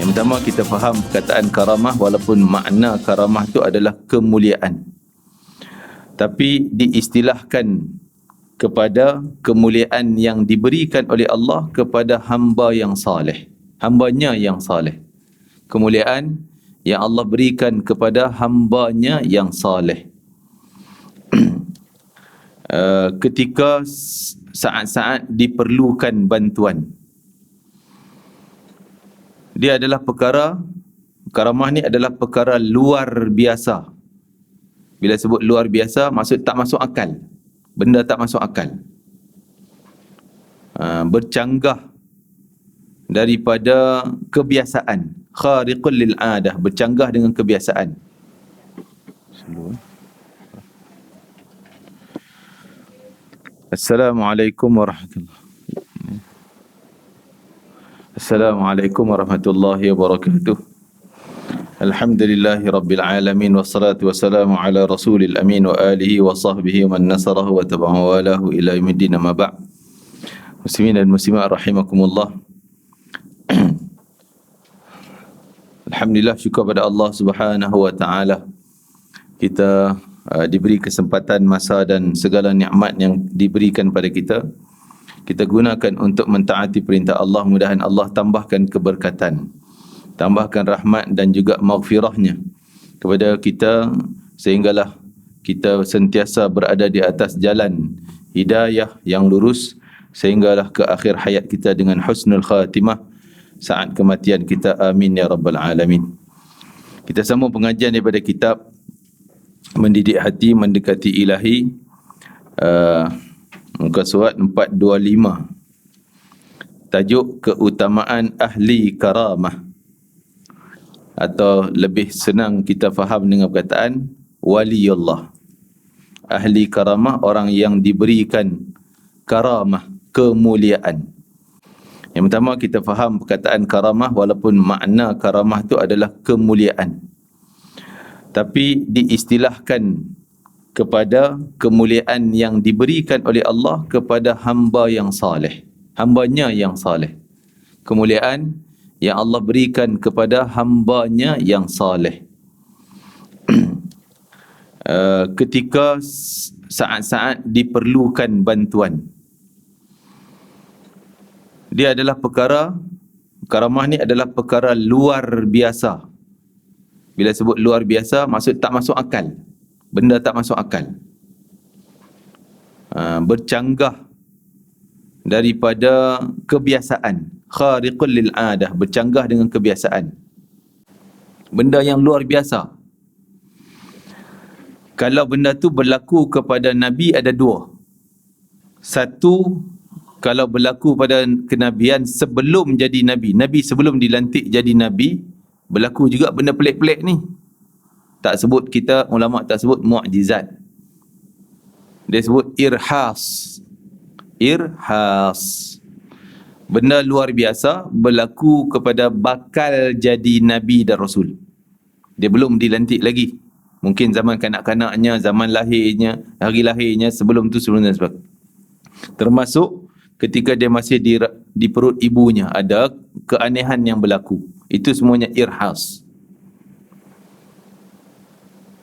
Yang pertama, kita faham perkataan karamah, walaupun makna karamah itu adalah kemuliaan, tapi diistilahkan kepada kemuliaan yang diberikan oleh Allah kepada hamba yang saleh, hambanya yang saleh. Kemuliaan yang Allah berikan kepada hambanya yang saleh. Ketika saat-saat diperlukan bantuan, dia adalah perkara, karamah ni adalah perkara luar biasa. Bila sebut luar biasa, maksud tak masuk akal. Benda tak masuk akal. Bercanggah daripada kebiasaan. Khariqul lil adah, bercanggah dengan kebiasaan. Assalamualaikum warahmatullahi Assalamualaikum warahmatullahi wabarakatuh. Alhamdulillahi rabbil alamin, wassalatu wassalamu ala rasulil amin wa alihi wa sahbihi wa man nasarahu wa tabi'ahu walahu ila yaumiddin, amma ba'd. Muslimin dan muslimat rahimakumullah. Alhamdulillah, syukur pada Allah Subhanahu wa taala, kita diberi kesempatan, masa dan segala nikmat yang diberikan pada kita, kita gunakan untuk mentaati perintah Allah. Mudahan Allah tambahkan keberkatan, tambahkan rahmat dan juga maghfirahnya kepada kita, sehinggalah kita sentiasa berada di atas jalan hidayah yang lurus, sehinggalah ke akhir hayat kita dengan husnul khatimah saat kematian kita. Amin ya rabbal alamin. Kita sambung pengajian daripada kitab Mendidik Hati Mendekati Ilahi, muka surat 425, tajuk keutamaan ahli karamah, atau lebih senang kita faham dengan perkataan waliullah. Ahli karamah, orang yang diberikan karamah, kemuliaan. Yang pertama, kita faham perkataan karamah, walaupun makna karamah itu adalah kemuliaan, tapi diistilahkan kepada kemuliaan yang diberikan oleh Allah kepada hamba yang saleh, hambanya yang saleh. Kemuliaan yang Allah berikan kepada hambanya yang saleh. Ketika saat-saat diperlukan bantuan, dia adalah perkara, karamah ni adalah perkara luar biasa. Bila sebut luar biasa, maksud tak masuk akal. Benda tak masuk akal. Bercanggah daripada kebiasaan. Khariqul lil adah, bercanggah dengan kebiasaan. Benda yang luar biasa. Kalau benda tu berlaku kepada Nabi, ada dua. Satu, kalau berlaku pada kenabian sebelum jadi Nabi, Nabi sebelum dilantik jadi Nabi, berlaku juga benda pelik-pelik ni. Tak sebut, kita ulama tak sebut mu'jizat, dia sebut irhas. Irhas, benda luar biasa berlaku kepada bakal jadi Nabi dan Rasul. Dia belum dilantik lagi, mungkin zaman kanak-kanaknya, zaman lahirnya, hari lahirnya, sebelum tu, sebelum dan sebagainya. Termasuk ketika dia masih di perut ibunya, ada keanehan yang berlaku. Itu semuanya irhas.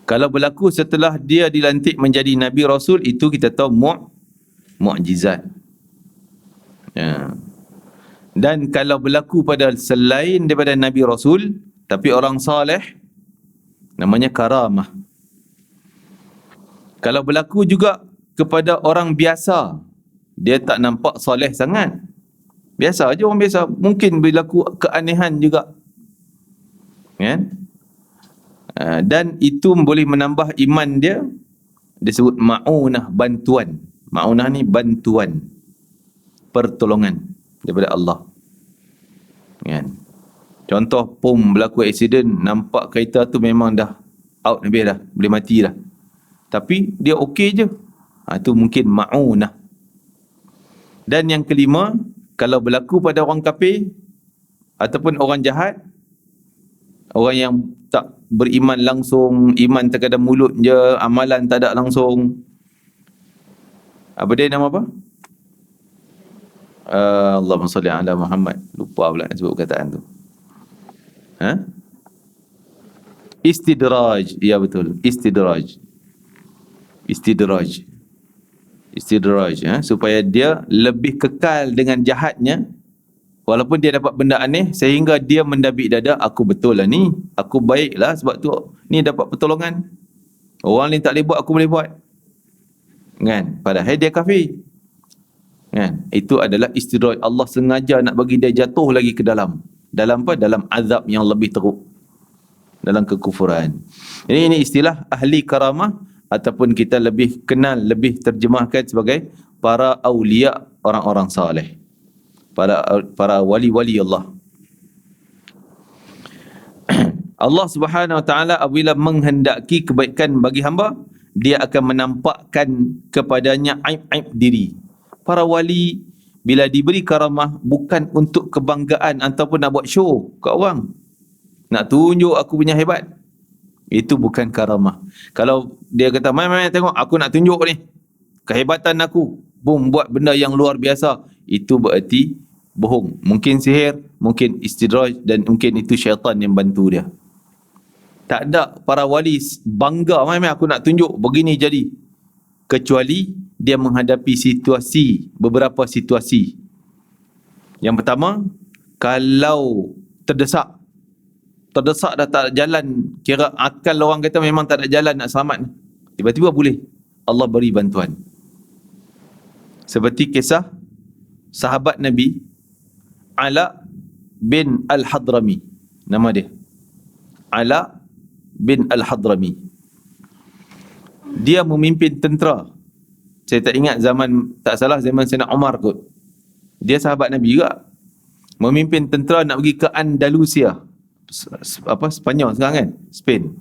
Kalau berlaku setelah dia dilantik menjadi Nabi Rasul, itu kita tahu mu'jizat. Ya. Dan kalau berlaku pada selain daripada Nabi Rasul, tapi orang saleh, namanya karamah. Kalau berlaku juga kepada orang biasa, dia tak nampak saleh sangat, biasa aja, orang biasa, mungkin berlaku keanehan juga, kan? Dan itu boleh menambah iman dia. Disebut ma'unah, bantuan. Ma'unah ni bantuan, pertolongan daripada Allah, kan? Contoh, berlaku aksiden, nampak kereta tu memang dah out, habis dah, boleh mati dah, tapi dia okey je. Itu mungkin ma'unah. Dan yang kelima, kalau berlaku pada orang kafir ataupun orang jahat, orang yang tak beriman langsung, iman terkadang mulut je, amalan tak ada langsung. Apa dia nama apa? Allahumma salli ala Muhammad. Lupa pula nak sebut perkataan tu. Ha? Istidraj. Ya betul. Istidraj. Supaya dia lebih kekal dengan jahatnya walaupun dia dapat benda aneh, sehingga dia mendabik dada, aku betul lah ni, aku baik lah sebab tu ni dapat pertolongan, orang lain tak boleh buat, aku boleh buat kan, padahal dia kafir kan. Itu adalah istidraj. Allah sengaja nak bagi dia jatuh lagi ke dalam apa? Dalam azab yang lebih teruk, dalam kekufuran. Ini istilah ahli karamah, ataupun kita lebih kenal, lebih terjemahkan sebagai para awliya, orang-orang saleh, para wali-wali Allah. Allah Subhanahu Wa Taala apabila menghendaki kebaikan bagi hamba, dia akan menampakkan kepadanya aib-aib diri. Para wali bila diberi karamah bukan untuk kebanggaan ataupun nak buat show kat orang, nak tunjuk aku punya hebat. Itu bukan karamah. Kalau dia kata, mai tengok aku nak tunjuk ni kehebatan aku, boom, buat benda yang luar biasa, itu berarti bohong. Mungkin sihir, mungkin istidraj, dan mungkin itu syaitan yang bantu dia. Tak ada para wali bangga, mai aku nak tunjuk begini jadi, kecuali dia menghadapi situasi, beberapa situasi. Yang pertama, kalau terdesak dah, tak jalan, kira akal orang kata memang tak ada jalan nak selamat, tiba-tiba boleh Allah beri bantuan. Seperti kisah sahabat Nabi Ala bin Al-Hadrami, nama dia Ala bin Al-Hadrami. Dia memimpin tentera, saya tak ingat zaman, tak salah zaman Sayyidina Umar kot. Dia sahabat Nabi juga, memimpin tentera nak pergi ke Andalusia, Spanyol sekarang kan, Spain.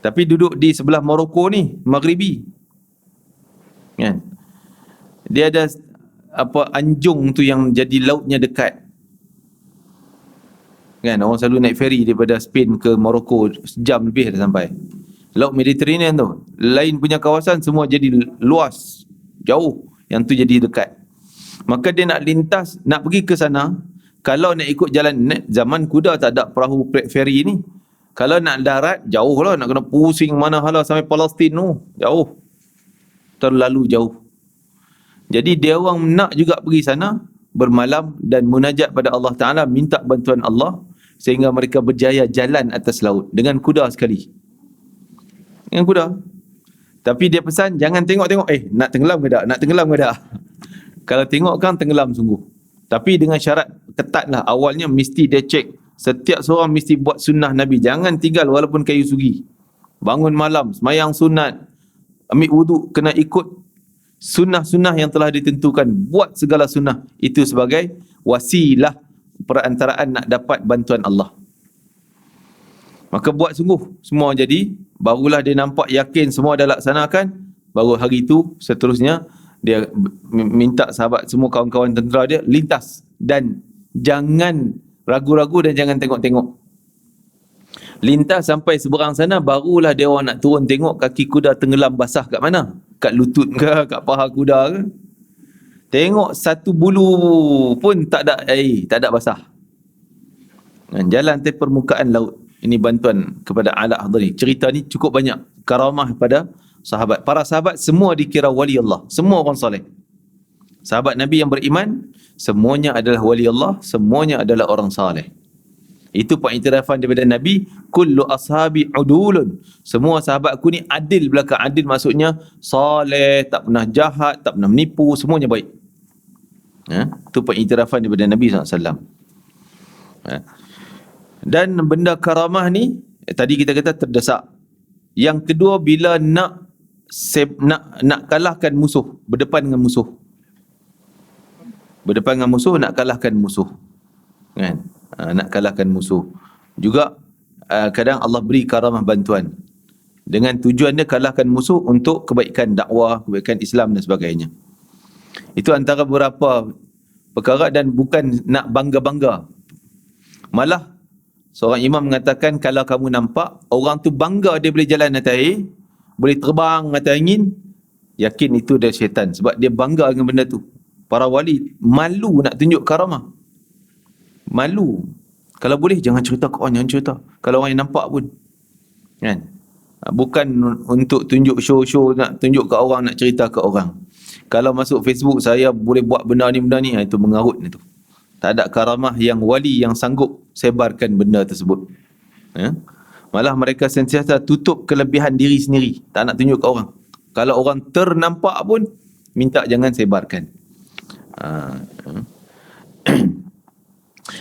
Tapi duduk di sebelah Morocco ni, Maghribi kan. Dia ada anjung tu yang jadi lautnya dekat kan, orang selalu naik feri daripada Spain ke Morocco, sejam lebih dah sampai. Laut Mediterranean tu, lain punya kawasan semua jadi luas, jauh, yang tu jadi dekat. Maka dia nak lintas, nak pergi ke sana. Kalau nak ikut jalan, zaman kuda tak ada perahu feri ni. Kalau nak darat, jauh lah, nak kena pusing mana hala sampai Palestin tu, jauh, terlalu jauh. Jadi dia orang nak juga pergi sana, bermalam dan munajat pada Allah Ta'ala, minta bantuan Allah, sehingga mereka berjaya jalan atas laut dengan kuda sekali, dengan kuda. Tapi dia pesan, jangan tengok-tengok, nak tenggelam ke tak, kalau tengok kan tenggelam sungguh. Tapi dengan syarat ketat lah, awalnya mesti dia cek, setiap seorang mesti buat sunnah Nabi, jangan tinggal walaupun kayu sugi, bangun malam, semayang sunat, ambil wuduk, kena ikut sunnah-sunnah yang telah ditentukan, buat segala sunnah, itu sebagai wasilah perantaraan nak dapat bantuan Allah. Maka buat sungguh, semua jadi, barulah dia nampak yakin semua dah laksanakan, baru hari itu seterusnya dia minta sahabat semua, kawan-kawan tentera dia lintas, dan jangan ragu-ragu dan jangan tengok-tengok. Lintas sampai seberang sana, barulah dia orang nak turun tengok kaki kuda tenggelam basah kat mana, kat lutut ke, kat paha kuda ke. Tengok satu bulu pun tak ada air, tak ada basah. Dan jalan atas permukaan laut. Ini bantuan kepada Ala Hadri. Cerita ni cukup banyak karamah pada sahabat. Para sahabat semua dikira wali Allah, semua orang soleh. Sahabat Nabi yang beriman, semuanya adalah wali Allah, semuanya adalah orang saleh. Itu pengiktirafan daripada Nabi, kullu ashabi udulun. Semua sahabatku ni adil belaka. Adil maksudnya saleh, tak pernah jahat, tak pernah menipu, semuanya baik. Itu pengiktirafan daripada Nabi SAW. Dan benda karamah ni, tadi kita kata terdesak. Yang kedua, bila nak kalahkan musuh, berdepan dengan musuh. Berdepan dengan musuh, nak kalahkan musuh. Kan? Nak kalahkan musuh. Juga kadang Allah beri karamah bantuan, dengan tujuan dia kalahkan musuh untuk kebaikan dakwah, kebaikan Islam dan sebagainya. Itu antara beberapa perkara, dan bukan nak bangga-bangga. Malah seorang imam mengatakan, kalau kamu nampak orang tu bangga dia boleh jalan atas air, boleh terbang atas angin, yakin itu dari syaitan, sebab dia bangga dengan benda tu. Para wali malu nak tunjuk karamah, malu. Kalau boleh jangan cerita ke orang, jangan cerita. Kalau orang yang nampak pun. Kan? Bukan untuk tunjuk show-show, nak tunjuk ke orang, nak cerita ke orang. Kalau masuk Facebook, saya boleh buat benda ni, itu mengarut itu. Tak ada karamah yang wali yang sanggup sebarkan benda tersebut. Ya? Malah mereka sentiasa tutup kelebihan diri sendiri. Tak nak tunjuk ke orang. Kalau orang ternampak pun, minta jangan sebarkan.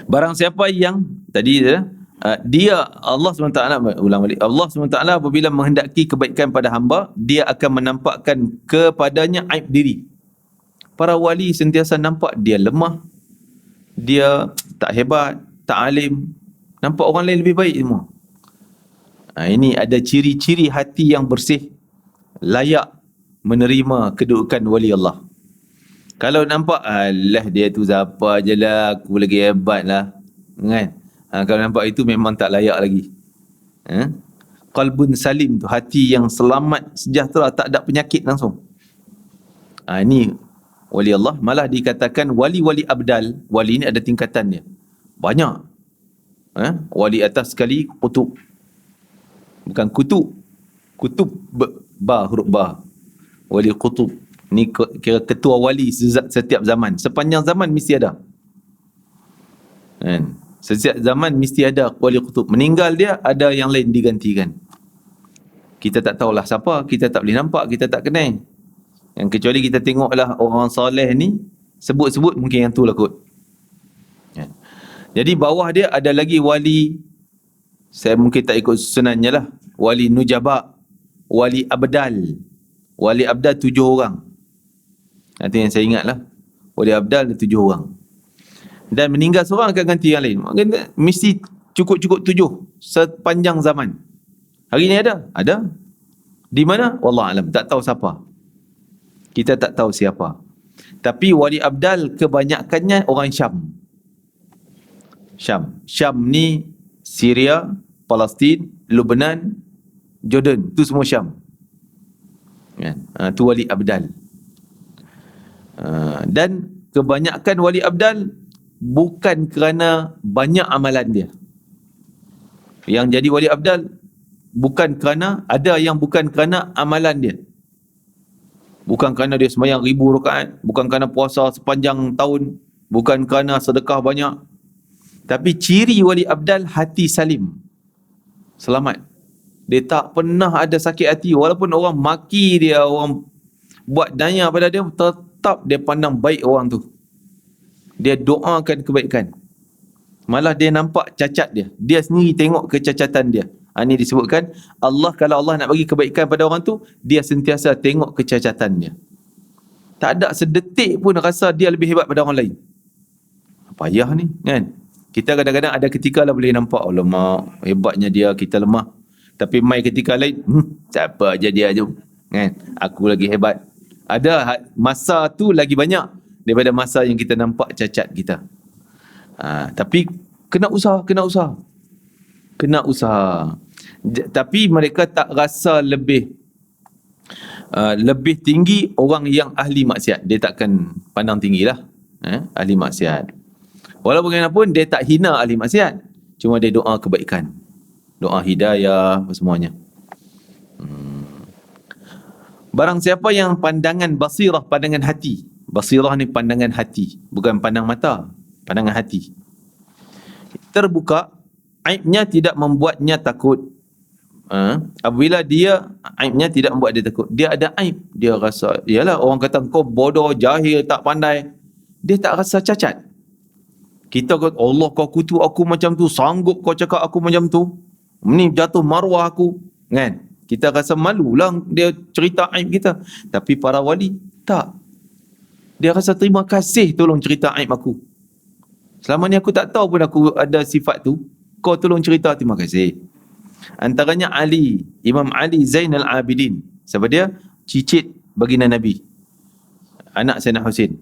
Barang siapa yang tadi dia Allah SWT ulang balik, Allah SWT apabila menghendaki kebaikan pada hamba, dia akan menampakkan kepadanya aib diri. Para wali sentiasa nampak dia lemah, dia tak hebat, tak alim, nampak orang lain lebih baik semua. Ini ada ciri-ciri hati yang bersih, layak menerima kedudukan wali Allah. Kalau nampak, alah dia tu siapa je lah, aku lagi hebat lah, kan? Kalau nampak itu memang tak layak lagi. Qalbun salim tu, hati yang selamat, sejahtera, tak ada penyakit langsung. Ini wali Allah. Malah dikatakan wali-wali abdal. Wali ni ada tingkatan dia, banyak. Wali atas sekali kutub, bukan kutub, kutub huruf ba, wali kutub. Ni kira ketua wali setiap zaman. Sepanjang zaman mesti ada. Kan? Setiap zaman mesti ada wali kutub. Meninggal dia, ada yang lain digantikan. Kita tak tahulah siapa, kita tak boleh nampak, kita tak kenal. Yang kecuali kita tengoklah orang soleh ni, sebut-sebut mungkin yang tu lah kot. Kan? Jadi bawah dia ada lagi wali, saya mungkin tak ikut susunannya lah. Wali nujaba, wali abdal. Wali abdal 7 orang. Itu yang saya ingat lah. Wali abdal 7 orang. Dan meninggal seorang akan ganti yang lain. Mesti cukup-cukup 7 sepanjang zaman. Hari ni ada? Ada. Di mana? Wallahualam. Tak tahu siapa. Kita tak tahu siapa. Tapi wali abdal kebanyakannya orang Syam. Syam ni Syria, Palestin, Lebanon, Jordan. Tu semua Syam. Tu wali abdal. Dan kebanyakan wali abdal bukan kerana banyak amalan dia. Yang jadi wali abdal bukan kerana, ada yang bukan kerana amalan dia, bukan kerana dia sembahyang 1000 rakaat, bukan kerana puasa sepanjang tahun, bukan kerana sedekah banyak. Tapi ciri wali abdal hati salim, selamat. Dia tak pernah ada sakit hati. Walaupun orang maki dia, orang buat daya pada dia, tetap dia pandang baik orang tu. Dia doakan kebaikan. Malah dia nampak cacat dia, dia sendiri tengok kecacatan dia. Ini disebutkan Allah, kalau Allah nak bagi kebaikan pada orang tu, dia sentiasa tengok kecacatan dia. Tak ada sedetik pun rasa dia lebih hebat pada orang lain. Payah ni kan. Kita kadang-kadang ada ketika lah boleh nampak, alamak hebatnya dia, kita lemah. Tapi mai ketika lain, siapa aja dia tu kan, aku lagi hebat. Ada masa tu lagi banyak daripada masa yang kita nampak cacat kita. Tapi kena usaha. Tapi mereka tak rasa lebih tinggi orang yang ahli maksiat. Dia takkan pandang tinggilah ahli maksiat. Walaupun bagaimanapun dia tak hina ahli maksiat, cuma dia doa kebaikan, doa hidayah, semuanya. Barang siapa yang pandangan basirah, pandangan hati. Basirah ni pandangan hati, bukan pandang mata, pandangan hati. Terbuka, aibnya tidak membuatnya takut. Apabila dia, aibnya tidak membuat dia takut. Dia ada aib, dia rasa, yalah orang kata kau bodoh, jahil, tak pandai. Dia tak rasa cacat. Kita kata, Allah kau kutu aku macam tu, sanggup kau cakap aku macam tu, ni jatuh maruah aku, kan? Kita rasa malu lah dia cerita aib kita. Tapi para wali tak. Dia rasa terima kasih tolong cerita aib aku. Selama ni aku tak tahu pun aku ada sifat tu, kau tolong cerita, terima kasih. Antaranya Ali, Imam Ali Zainal Abidin. Sebab dia cicit baginda Nabi, anak Sayyidina Husin.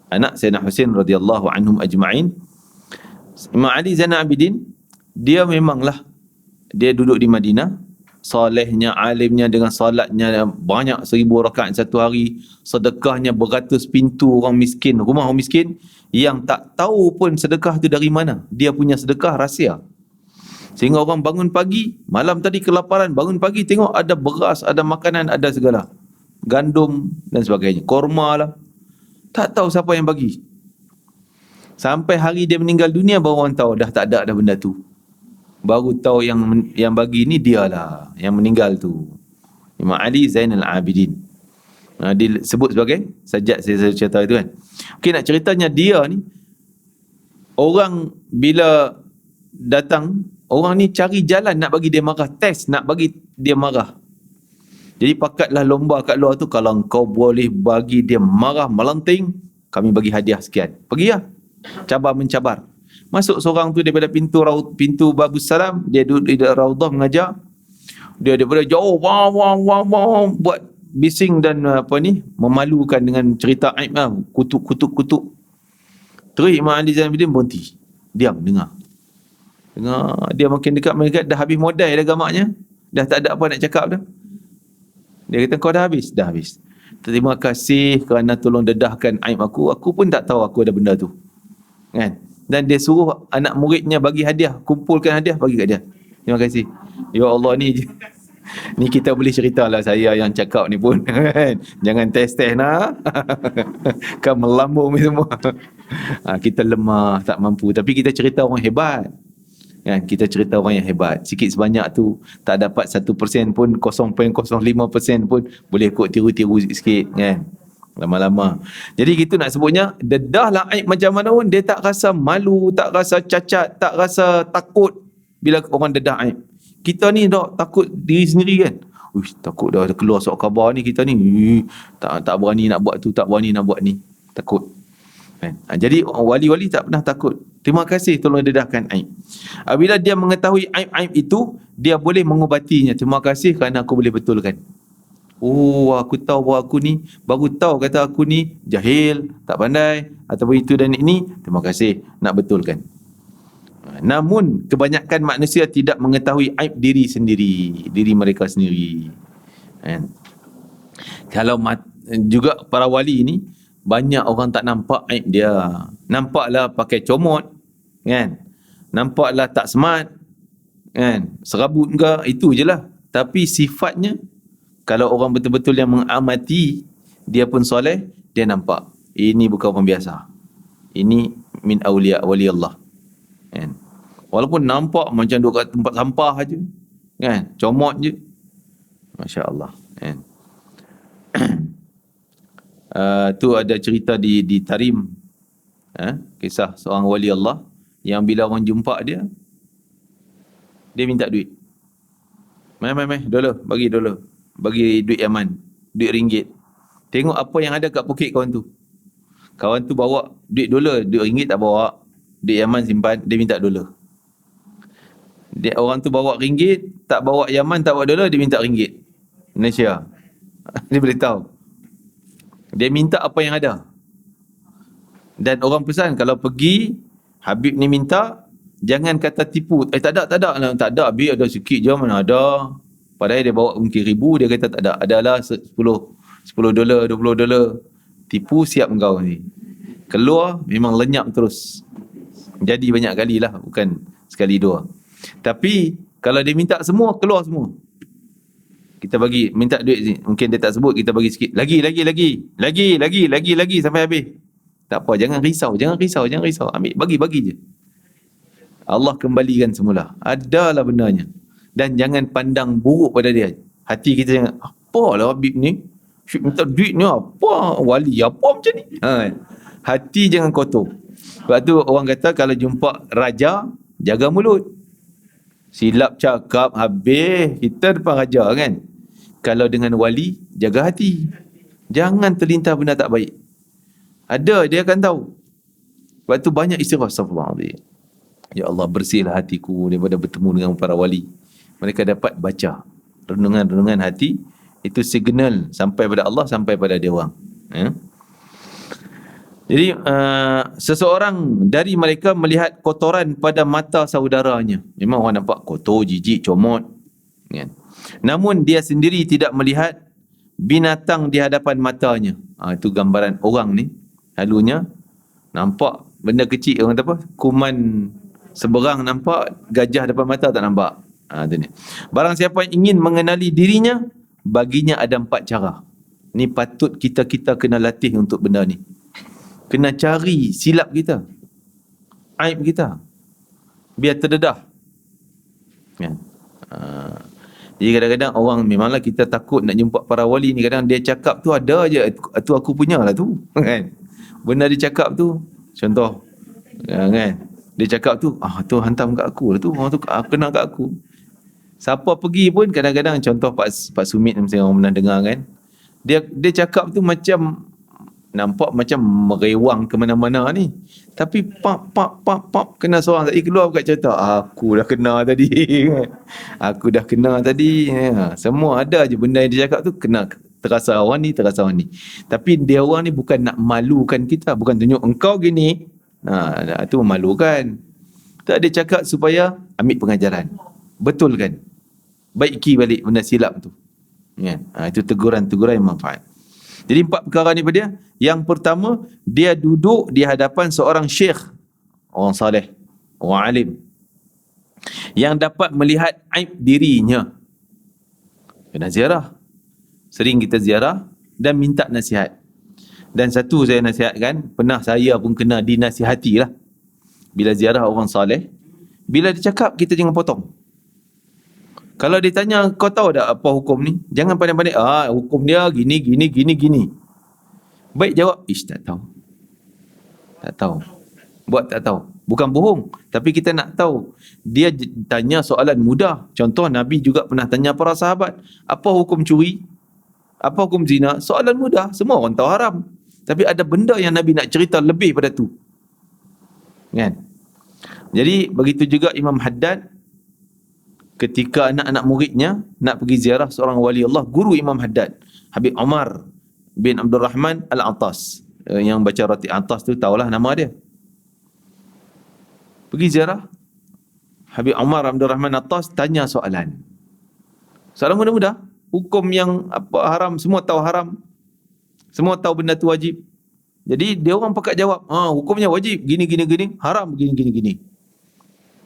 Anak Sayyidina Husin radhiyallahu anhum ajma'in. Imam Ali Zainal Abidin, dia memanglah dia duduk di Madinah. solehnya, alimnya, dengan salatnya banyak 1000 rakaat satu hari, sedekahnya beratus pintu orang miskin, rumah orang miskin, yang tak tahu pun sedekah tu dari mana. Dia punya sedekah rahsia. Sehingga orang bangun pagi, malam tadi kelaparan, bangun pagi tengok ada beras, ada makanan, ada segala. Gandum dan sebagainya. Korma lah. Tak tahu siapa yang bagi. Sampai hari dia meninggal dunia baru orang tahu dah tak ada dah benda tu. Baru tahu yang bagi ni dialah yang meninggal tu. Imam Ali Zainal Abidin. Disebut sebagai sajak saya cerita itu kan. Okey, nak ceritanya dia ni, orang bila datang, orang ni cari jalan nak bagi dia marah, test nak bagi dia marah. Jadi pakatlah lomba kat luar tu, kalau kau boleh bagi dia marah melenting, kami bagi hadiah sekian. Pergi lah. Cabar mencabar. Masuk seorang tu daripada pintu Babus Salam, dia duduk di Raudah mengajar. Dia daripada jauh buat bising dan memalukan dengan cerita aib lah, kutuk. Terus Imam Ali Zainal Abidin berhenti. Diam, dengar. Dia makin dekat, dah habis modal dah gamaknya. Dah tak ada apa nak cakap dah. Dia kata, kau dah habis? Dah habis. Terima kasih kerana tolong dedahkan aib aku. Aku pun tak tahu aku ada benda tu. Kan? Dan dia suruh anak muridnya bagi hadiah, kumpulkan hadiah, bagi kat dia. Terima kasih. Ya Allah, ni kita boleh cerita lah, saya yang cakap ni pun. Jangan test nak. Kan melambung ni semua. Kita lemah, tak mampu. Tapi kita cerita orang hebat. Kan, kita cerita orang yang hebat. Sikit sebanyak tu, tak dapat 1% pun, 0.05% pun, boleh kot tiru-tiru sikit kan. Lama-lama. Jadi gitu nak sebutnya, dedahlah aib macam mana pun, dia tak rasa malu, tak rasa cacat, tak rasa takut bila orang dedah aib. Kita ni dah takut diri sendiri kan. Uish, takut dah keluar surat khabar ni, kita ni tak berani nak buat tu, tak berani nak buat ni. Takut. Kan? Jadi wali-wali tak pernah takut. Terima kasih tolong dedahkan aib. Apabila dia mengetahui aib-aib itu, dia boleh mengubatinya. Terima kasih kerana aku boleh betulkan. Oh, aku tahu bahawa aku ni, baru tahu kata aku ni jahil, tak pandai, ataupun itu dan ini. Terima kasih, nak betulkan. Namun kebanyakan manusia tidak mengetahui aib diri sendiri, diri mereka sendiri. Kan? Kalau juga para wali ni, banyak orang tak nampak aib dia. Nampaklah pakai comot, kan? Nampaklah tak smart, kan? Serabut ke, itu je lah. Tapi sifatnya, kalau orang betul-betul yang mengamati, dia pun soleh, dia nampak ini bukan orang biasa. Ini min awliya wali Allah. Kan? Walaupun nampak macam duduk kat tempat sampah aja, kan? Comot je. Masya Allah. Kan? Tu ada cerita di Tarim, kisah seorang wali Allah yang bila orang jumpa dia minta duit. Mai dulu, bagi dulu. Bagi duit Yaman, duit ringgit. Tengok apa yang ada kat poket kawan tu. Kawan tu bawa duit dolar, duit ringgit tak bawa. Duit Yaman simpan, dia minta dolar. Orang tu bawa ringgit, tak bawa Yaman, tak bawa dolar, dia minta ringgit Malaysia. Dia boleh tahu. Dia minta apa yang ada. Dan orang pesan, kalau pergi, Habib ni minta, jangan kata tipu. Tak ada, Habib ada sikit je, mana ada. Padahal dia bawa mungkin 1000, dia kata tak ada. Adalah 10 dolar, 20 dolar. Tipu siap engkau ni. Keluar, memang lenyap terus. Jadi banyak kali lah, bukan sekali dua. Tapi, kalau dia minta semua, keluar semua. Kita bagi, minta duit ni. Mungkin dia tak sebut, kita bagi sikit. Lagi, sampai habis. Tak apa, jangan risau. Ambil, bagi je. Allah kembalikan semula. Adalah benarnya. Dan jangan pandang buruk pada dia. Hati kita jangan, apalah Habib ni? Syuk minta duit ni apa? Wali apa macam ni? Hati jangan kotor. Sebab tu orang kata kalau jumpa raja, jaga mulut. Silap cakap, habis kita depan raja kan. Kalau dengan wali, jaga hati. Jangan terlintas benda tak baik. Ada, dia akan tahu. Sebab tu banyak istighfar. Astagfirullahaladzim. Ya Allah, bersihlah hatiku daripada bertemu dengan para wali. Mereka dapat baca renungan-renungan hati. Itu signal sampai pada Allah, sampai pada dia orang. Jadi seseorang dari mereka melihat kotoran pada mata saudaranya. Memang orang nampak kotor, jijik, comot, kan? namun dia sendiri tidak melihat binatang di hadapan matanya. Itu gambaran orang ni, halunya nampak benda kecil, orang kata apa, kuman seberang nampak, gajah depan mata tak nampak. Itu ni. Barang siapa yang ingin mengenali dirinya, baginya ada 4 cara. Ni patut kita kena latih untuk benda ni. Kena cari silap kita, aib kita, biar terdedah. Kan? Jadi kadang-kadang orang, memanglah kita takut nak jumpa para wali ni, kadang dia cakap tu ada je, tu aku punya lah tu. Kan? Benda dia cakap tu, contoh, kan? Dia cakap tu, tu hantam kat aku lah tu, orang tu kenal kat aku. Siapa pergi pun kadang-kadang, contoh Pak Sumit mesti orang pernah dengar kan. Dia cakap tu macam nampak macam merewang ke mana-mana ni. Tapi pap kena seorang tadi keluar kat cerita, aku dah kena tadi. Aku dah kena tadi. Semua ada je benda yang dia cakap tu kena, terasa orang ni. Tapi dia orang ni bukan nak malukan kita, bukan tunjuk engkau gini. Itu memalukan. Tak, dia cakap supaya ambil pengajaran, betulkan, baiki balik benda silap tu. Kan? Itu teguran yang manfaat. Jadi 4 perkara ni pada dia. Yang pertama, dia duduk di hadapan seorang syekh, orang saleh, orang alim, yang dapat melihat aib dirinya. Kena ziarah. Sering kita ziarah dan minta nasihat. Dan satu saya nasihatkan, pernah saya pun kena dinasihati lah. Bila ziarah orang saleh, bila dia cakap, kita jangan potong. Kalau dia tanya, kau tahu tak apa hukum ni? Jangan pandai-pandai, hukum dia gini. Baik jawab, tak tahu. Tak tahu. Buat tak tahu. Bukan bohong, tapi kita nak tahu. Dia tanya soalan mudah. Contoh, Nabi juga pernah tanya para sahabat, apa hukum curi? Apa hukum zina? Soalan mudah, semua orang tahu haram. Tapi ada benda yang Nabi nak cerita lebih pada tu. Kan? Jadi, begitu juga Imam Haddad, ketika anak-anak muridnya nak pergi ziarah seorang wali Allah, guru Imam Haddad, Habib Umar bin Abdul Rahman Al-Attas. Yang baca Roti Atas tu tahulah nama dia. Pergi ziarah, Habib Umar Abdul Rahman Al-Attas tanya soalan. Soalan mudah-mudah. Hukum yang apa haram, semua tahu haram. Semua tahu benda tu wajib. Jadi dia orang pakat jawab, hukumnya wajib, gini, haram, gini.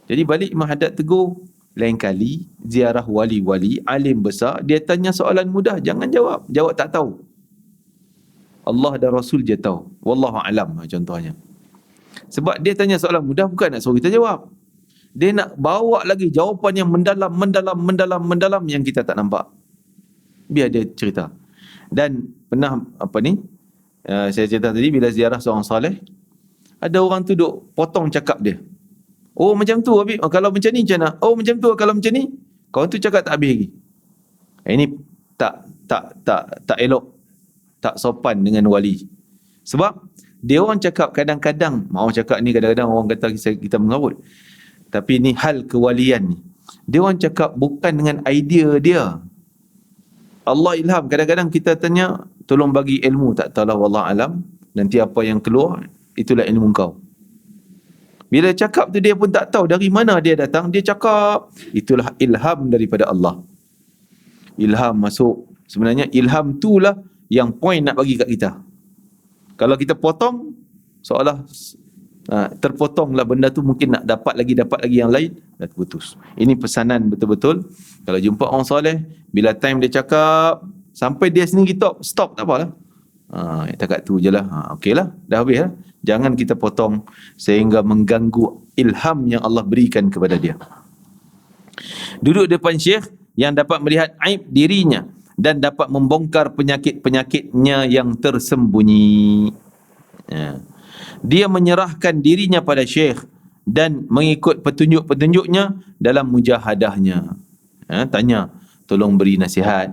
Jadi balik Imam Haddad tegur, lain kali ziarah wali-wali, alim besar, dia tanya soalan mudah, jangan jawab tak tahu. Allah dan Rasul je tahu. Wallahu alam, contohnya. Sebab dia tanya soalan mudah, bukan nak suruh kita jawab. Dia nak bawa lagi jawapan yang mendalam yang kita tak nampak. Biar dia cerita. Dan pernah saya cerita tadi, bila ziarah seorang saleh, ada orang tu duk potong cakap dia. Oh macam tu Habib, kalau macam ni macam mana? Oh macam tu kalau macam ni. Kawan tu cakap tak habis lagi. Ini tak elok, tak sopan dengan wali. Sebab dia orang cakap kadang-kadang, mau cakap ni kadang-kadang orang kata kita mengarut. Tapi ni hal kewalian ni. Dia orang cakap bukan dengan idea dia. Allah ilham. Kadang-kadang kita tanya, tolong bagi ilmu, tak tahulah, wallah alam. Nanti apa yang keluar, itulah ilmu kau. Bila cakap tu dia pun tak tahu dari mana dia datang, dia cakap, itulah ilham daripada Allah. Ilham masuk. Sebenarnya ilham itulah yang point nak bagi kat kita. Kalau kita potong, seolah terpotonglah benda tu, mungkin nak dapat lagi yang lain, dah terputus. Ini pesanan betul-betul. Kalau jumpa orang soleh, bila time dia cakap, sampai dia sendiri stop, tak apalah. Takat tu je lah. Okey lah, dah habis lah. Jangan kita potong sehingga mengganggu ilham yang Allah berikan kepada dia. Duduk depan syekh yang dapat melihat aib dirinya dan dapat membongkar penyakit-penyakitnya yang tersembunyi. Dia menyerahkan dirinya pada syekh dan mengikut petunjuk-petunjuknya dalam mujahadahnya. Tanya, tolong beri nasihat.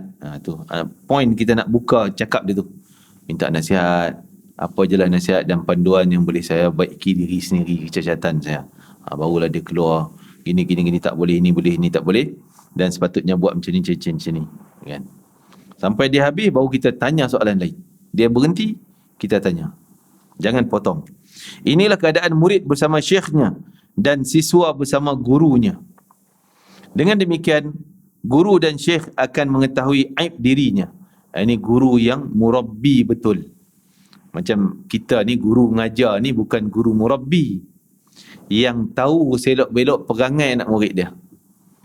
Point kita nak buka cakap dia tu. Minta nasihat. Apa je lah nasihat dan panduan yang boleh saya baiki diri sendiri, kecacatan saya. Barulah dia keluar, gini tak boleh, ini boleh, ini tak boleh, dan sepatutnya buat macam ni. Kan? Sampai dia habis, baru kita tanya soalan lain. Dia berhenti, kita tanya. Jangan potong. Inilah keadaan murid bersama syekhnya dan siswa bersama gurunya. Dengan demikian, guru dan syekh akan mengetahui aib dirinya. Ini guru yang murabbi betul. Macam kita ni guru mengajar ni bukan guru murabbi yang tahu selok belok perangai anak murid dia,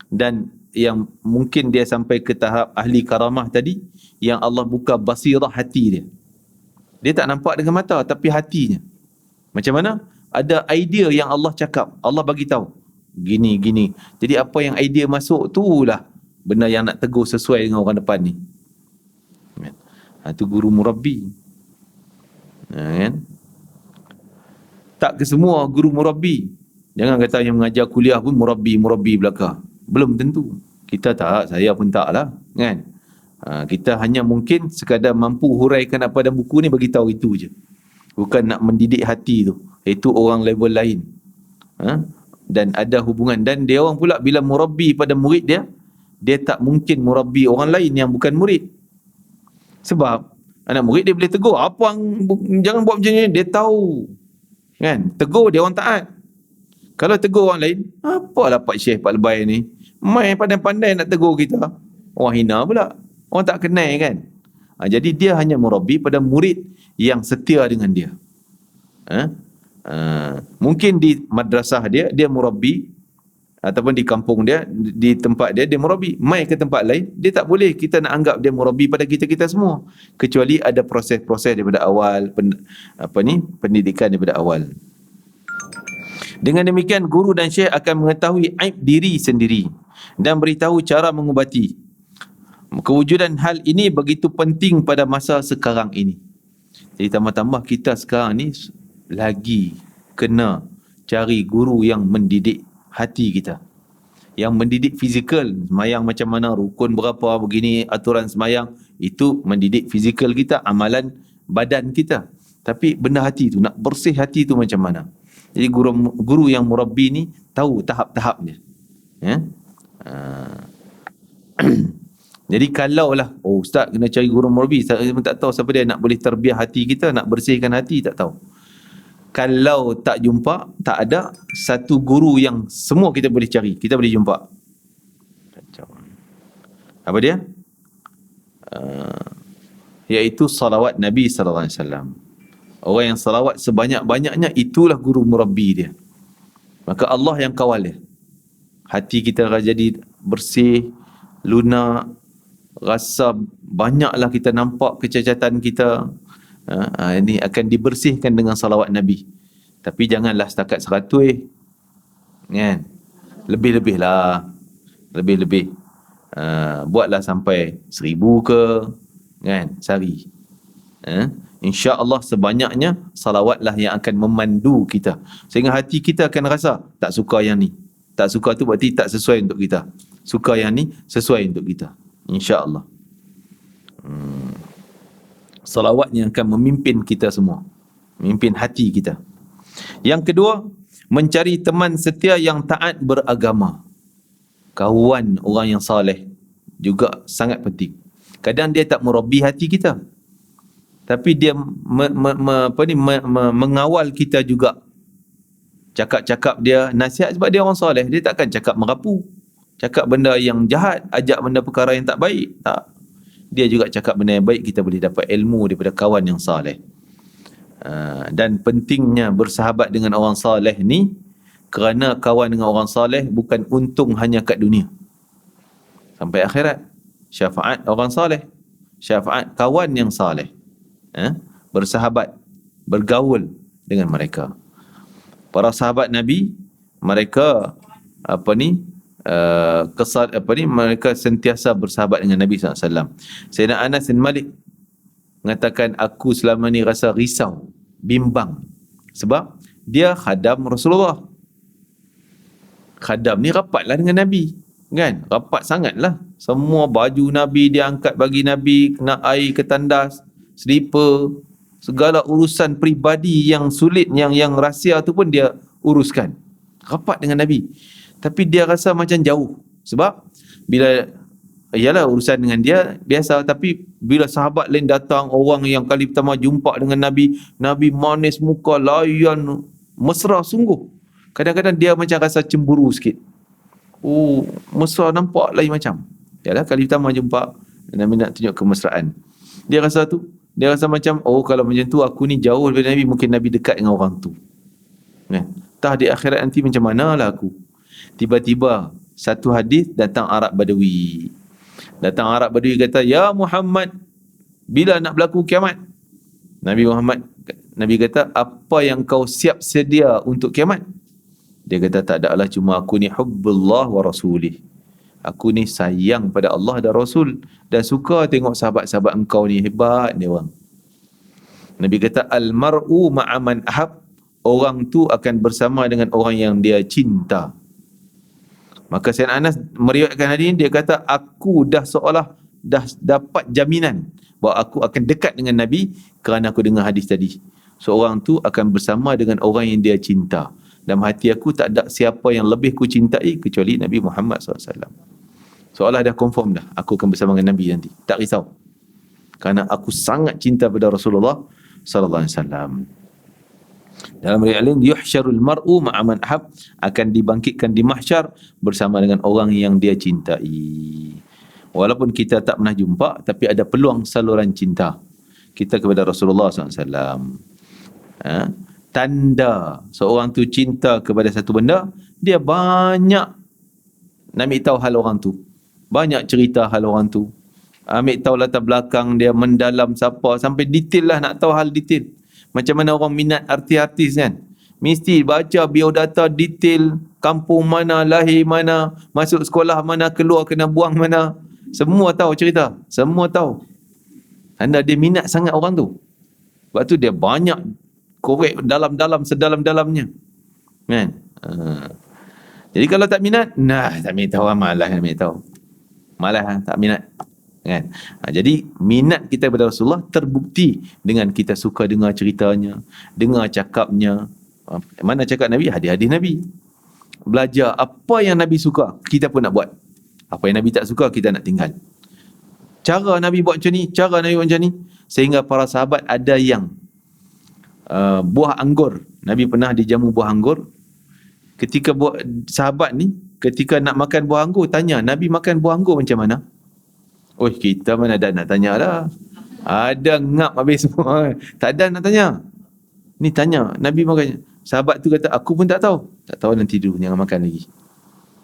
dan yang mungkin dia sampai ke tahap ahli karamah tadi, yang Allah buka basirah hati dia. Dia tak nampak dengan mata tapi hatinya. Macam mana? Ada idea yang Allah cakap, Allah bagi tahu gini gini. Jadi apa yang idea masuk tu lah benda yang nak tegur sesuai dengan orang depan ni. Itu guru murabbi. Kan? Tak ke semua guru murabbi. Jangan kata yang mengajar kuliah pun murabbi belaka. Belum tentu. Kita tak, saya pun tak lah. Kan? Kita hanya mungkin sekadar mampu huraikan apa dalam buku ni, bagi tahu itu je. Bukan nak mendidik hati tu. Itu orang level lain. Dan ada hubungan. Dan dia orang pula bila murabbi pada murid dia, dia tak mungkin murabbi orang lain yang bukan murid. Sebab anak murid dia boleh tegur, apa jangan buat macam ni, dia tahu. Kan? Tegur dia orang taat. Kalau tegur orang lain, apalah Pak Syekh Pak Lebay ni, main pandai-pandai nak tegur kita. Orang hina pula. Orang tak kenal kan. Jadi dia hanya murabbi pada murid yang setia dengan dia. Mungkin di madrasah dia murabbi, ataupun di kampung dia, di tempat dia murabbi. Mai ke tempat lain, dia tak boleh kita nak anggap dia murabbi pada kita semua, kecuali ada proses-proses daripada awal, pendidikan daripada awal. Dengan demikian, guru dan syekh akan mengetahui aib diri sendiri dan beritahu cara mengubati. Kewujudan hal ini begitu penting pada masa sekarang ini. Jadi tambah-tambah kita sekarang ni lagi kena cari guru yang mendidik hati kita, yang mendidik fizikal. Semayang macam mana, rukun berapa, begini aturan semayang, itu mendidik fizikal kita, amalan badan kita. Tapi benda hati tu, nak bersih hati tu macam mana. Jadi guru yang murabbi ni tahu tahap-tahap dia. Jadi kalaulah ustaz kena cari guru murabbi, saya pun tak tahu siapa dia nak boleh terbiah hati kita, nak bersihkan hati, tak tahu. Kalau tak jumpa, tak ada satu guru yang semua kita boleh cari, kita boleh jumpa. Apa dia? Iaitu salawat Nabi SAW. Orang yang salawat sebanyak-banyaknya, itulah guru murabbi dia. Maka Allah yang kawal dia. Hati kita akan jadi bersih, lunak, rasa banyaklah kita nampak kecacatan kita. Ini akan dibersihkan dengan salawat Nabi. Tapi janganlah setakat 100 kan? Lebih-lebih lah. Lebih-lebih. Buatlah sampai 1000 ke kan, sehari. InsyaAllah sebanyaknya salawatlah yang akan memandu kita, sehingga hati kita akan rasa tak suka yang ni, tak suka tu berarti tak sesuai untuk kita, suka yang ni sesuai untuk kita. InsyaAllah salawat yang akan memimpin kita semua, memimpin hati kita. Yang kedua, mencari teman setia yang taat beragama. Kawan orang yang saleh juga sangat penting. Kadang dia tak murabbi hati kita, tapi dia mengawal kita juga. Cakap-cakap dia nasihat, sebab dia orang soleh, dia takkan cakap merapu, cakap benda yang jahat, ajak benda perkara yang tak baik. Tak. Dia juga cakap benda yang baik, kita boleh dapat ilmu daripada kawan yang soleh. Dan pentingnya bersahabat dengan orang soleh ni, kerana kawan dengan orang soleh bukan untung hanya kat dunia, sampai akhirat. Syafaat orang soleh, syafaat kawan yang soleh. Bersahabat, bergaul dengan mereka. Para sahabat Nabi, mereka mereka sentiasa bersahabat dengan Nabi SAW. Sayyidina Anas bin Malik mengatakan, aku selama ni rasa risau, bimbang, sebab dia khadam Rasulullah. Khadam ni rapatlah dengan Nabi, kan? Rapat sangatlah. Semua baju Nabi dia angkat bagi Nabi, kena air ke tandas, slipper, segala urusan peribadi yang sulit, yang rahsia tu pun dia uruskan. Rapat dengan Nabi. Tapi dia rasa macam jauh. Sebab bila, ialah urusan dengan dia biasa, tapi bila sahabat lain datang, orang yang kali pertama jumpa dengan Nabi, Nabi manis muka, layan, mesra sungguh. Kadang-kadang dia macam rasa cemburu sikit. Oh, mesra nampak lain macam. Yalah, kali pertama jumpa, Nabi nak tunjuk kemesraan. Dia rasa macam, oh kalau macam tu aku ni jauh daripada Nabi, mungkin Nabi dekat dengan orang tu. Kan? Tah di akhirat nanti macam manalah aku. Tiba-tiba satu hadis datang Arab Badawi. Kata, "Ya Muhammad, bila nak berlaku kiamat?" Nabi kata, "Apa yang kau siap sedia untuk kiamat?" Dia kata, "Tak adalah, cuma aku ni hubbullah wa rasulih. Aku ni sayang pada Allah dan Rasul dan suka tengok sahabat-sahabat engkau ni hebat dia orang." Nabi kata, "Al-mar'u ma'a man ahab." Orang tu akan bersama dengan orang yang dia cinta. Maka Sayyidina Anas meriwayatkan hadis ini, dia kata, aku dah seolah dah dapat jaminan bahawa aku akan dekat dengan Nabi kerana aku dengar hadis tadi. Seorang tu akan bersama dengan orang yang dia cinta. Dalam hati aku tak ada siapa yang lebih ku cintai kecuali Nabi Muhammad SAW. Seolah dah confirm dah, aku akan bersama dengan Nabi nanti. Tak risau. Kerana aku sangat cinta pada Rasulullah SAW. Dalam riwayat lain, yuhsyarul mar'u ma'a man ahab, akan dibangkitkan di mahsyar bersama dengan orang yang dia cintai. Walaupun kita tak pernah jumpa, tapi ada peluang saluran cinta kita kepada Rasulullah SAW. Tanda seorang tu cinta kepada satu benda, dia banyak nak ambil tahu hal orang tu, banyak cerita hal orang tu, ambil tahu latar belakang dia, mendalam siapa, sampai detail lah, nak tahu hal detail. Macam mana orang minat artis-artis kan, mesti baca biodata detail, kampung mana, lahir mana, masuk sekolah mana, keluar kena buang mana, semua tahu cerita, semua tahu. Tanda dia minat sangat orang tu. Sebab tu dia banyak korek dalam-dalam, sedalam-dalamnya kan. Jadi kalau tak minat, tak minat tahu, malas nak minat tahu, malas tak minat kan. Jadi minat kita kepada Rasulullah terbukti dengan kita suka dengar ceritanya, dengar cakapnya. Mana cakap Nabi? Hadis-hadis Nabi. Belajar apa yang Nabi suka, kita pun nak buat. Apa yang Nabi tak suka, kita nak tinggal. Cara Nabi buat macam ni, cara Nabi buat macam ni, sehingga para sahabat ada yang buah anggur, Nabi pernah dijamu buah anggur. Ketika sahabat ni ketika nak makan buah anggur, tanya Nabi makan buah anggur macam mana. Oh, kita mana ada nak tanya lah, ada ngap habis semua, tak ada nak tanya. Ni tanya Nabi makan. Sahabat tu kata, aku pun tak tahu nanti dulu, jangan makan lagi,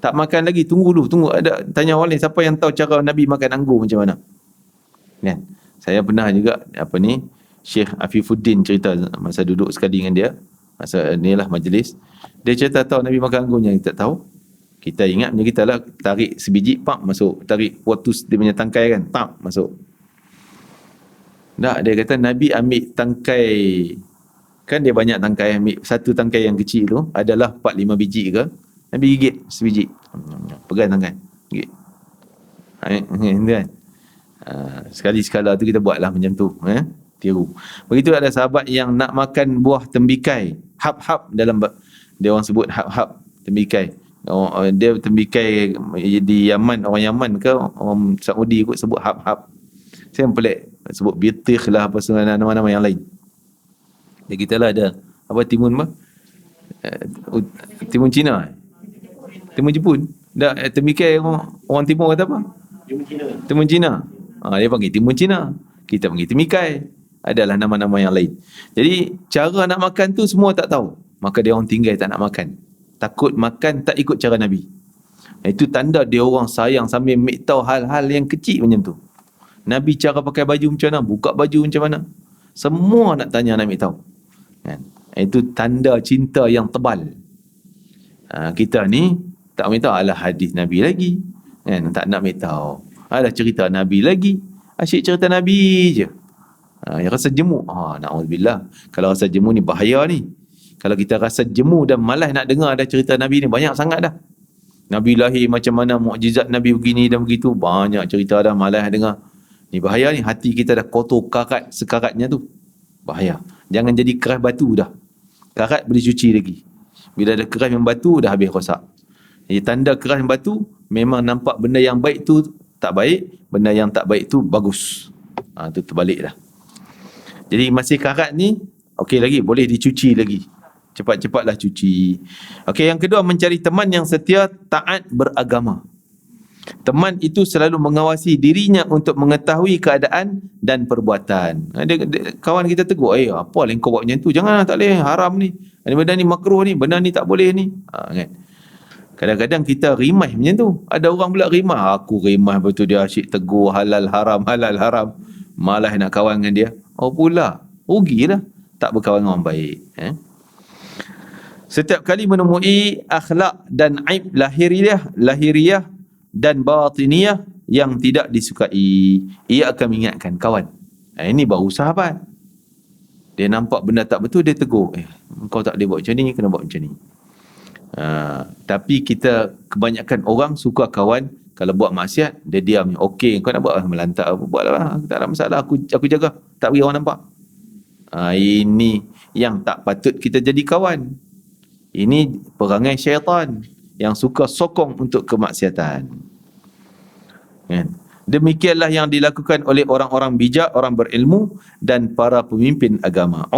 tak makan lagi, tunggu ada tanya orang lain, siapa yang tahu cara Nabi makan anggur macam mana kan. Saya pernah juga Syekh Afifuddin cerita masa duduk sekali dengan dia, masa inilah majlis, dia cerita tahu Nabi makan anggurnya, kita tak tahu. Kita ingat macam kita lah, tarik sebiji, pak masuk, tarik putus dia punya tangkai kan, pak masuk. Tak, dia kata Nabi ambil tangkai, kan dia banyak tangkai, ambil satu tangkai yang kecil tu, adalah 4-5 biji ke, Nabi gigit sebiji, pegang tangkai, gigit. Kan? Sekali-sekala tu kita buatlah macam tu, tiru. Begitu ada sahabat yang nak makan buah tembikai, hab-hab, dalam dia orang sebut hab-hab, tembikai. Dia tembikai di Yaman, orang Yaman ke orang Saudi kot sebut hab-hab. Saya pelik sebut bitih lah, apa semua nama-nama yang lain. Dan kita lah ada apa, timun Cina, timun Jepun. Dah tembikai orang timur kata apa? Timun Cina. Dia panggil timun Cina, kita panggil tembikai. Adalah nama-nama yang lain. Jadi cara nak makan tu semua tak tahu, maka dia orang tinggal tak nak makan, takut makan tak ikut cara Nabi. Itu tanda dia orang sayang sambil ambil tahu hal-hal yang kecil macam tu. Nabi cara pakai baju macam mana, buka baju macam mana, semua nak tanya, nak ambil tahu kan? Itu tanda cinta yang tebal. Kita ni tak ambil tahu, alah hadis Nabi lagi kan, tak nak ambil tahu, alah cerita Nabi lagi, asyik cerita Nabi je. Yang rasa jemu, na'udzubillah. Kalau rasa jemu ni bahaya ni. Kalau kita rasa jemu dan malas nak dengar dah cerita Nabi ni, banyak sangat dah. Nabi lahir macam mana, mukjizat Nabi begini dan begitu, banyak cerita dah, malas dengar. Ni bahaya ni, hati kita dah kotor karat sekaratnya tu, bahaya. Jangan jadi keras batu dah. Karat boleh cuci lagi, bila ada keras yang batu dah habis rosak. Jadi tanda keras yang batu, memang nampak benda yang baik tu tak baik, benda yang tak baik tu bagus. Tu terbalik dah. Jadi masih karat ni, okey lagi, boleh dicuci lagi. Cepat-cepatlah cuci. Okey, yang kedua, mencari teman yang setia, taat, beragama. Teman itu selalu mengawasi dirinya untuk mengetahui keadaan dan perbuatan. Kawan kita tegur, apa lah kau buat macam tu? Janganlah, tak boleh, haram ni. Benda ni makruh ni, benda ni tak boleh ni. Kan? Kadang-kadang kita rimah macam tu. Ada orang pula rimah, aku rimah betul dia asyik tegur halal haram, malah nak kawan dengan dia. Oh pula, rugilah tak berkawan dengan orang baik. Setiap kali menemui akhlak dan aib lahiriah dan batiniyah yang tidak disukai, ia akan mengingatkan kawan. Ini baru sahabat. Dia nampak benda tak betul, dia tegur, kau tak boleh buat macam ni, kena buat macam ni. Tapi kita, kebanyakan orang suka kawan, kalau buat maksiat, dia diam. Okey, kau nak buat melantak, buatlah, tak ada masalah, aku jaga, tak bagi orang nampak. Ini yang tak patut kita jadi kawan. Ini perangai syaitan yang suka sokong untuk kemaksiatan. Demikianlah yang dilakukan oleh orang-orang bijak, orang berilmu dan para pemimpin agama.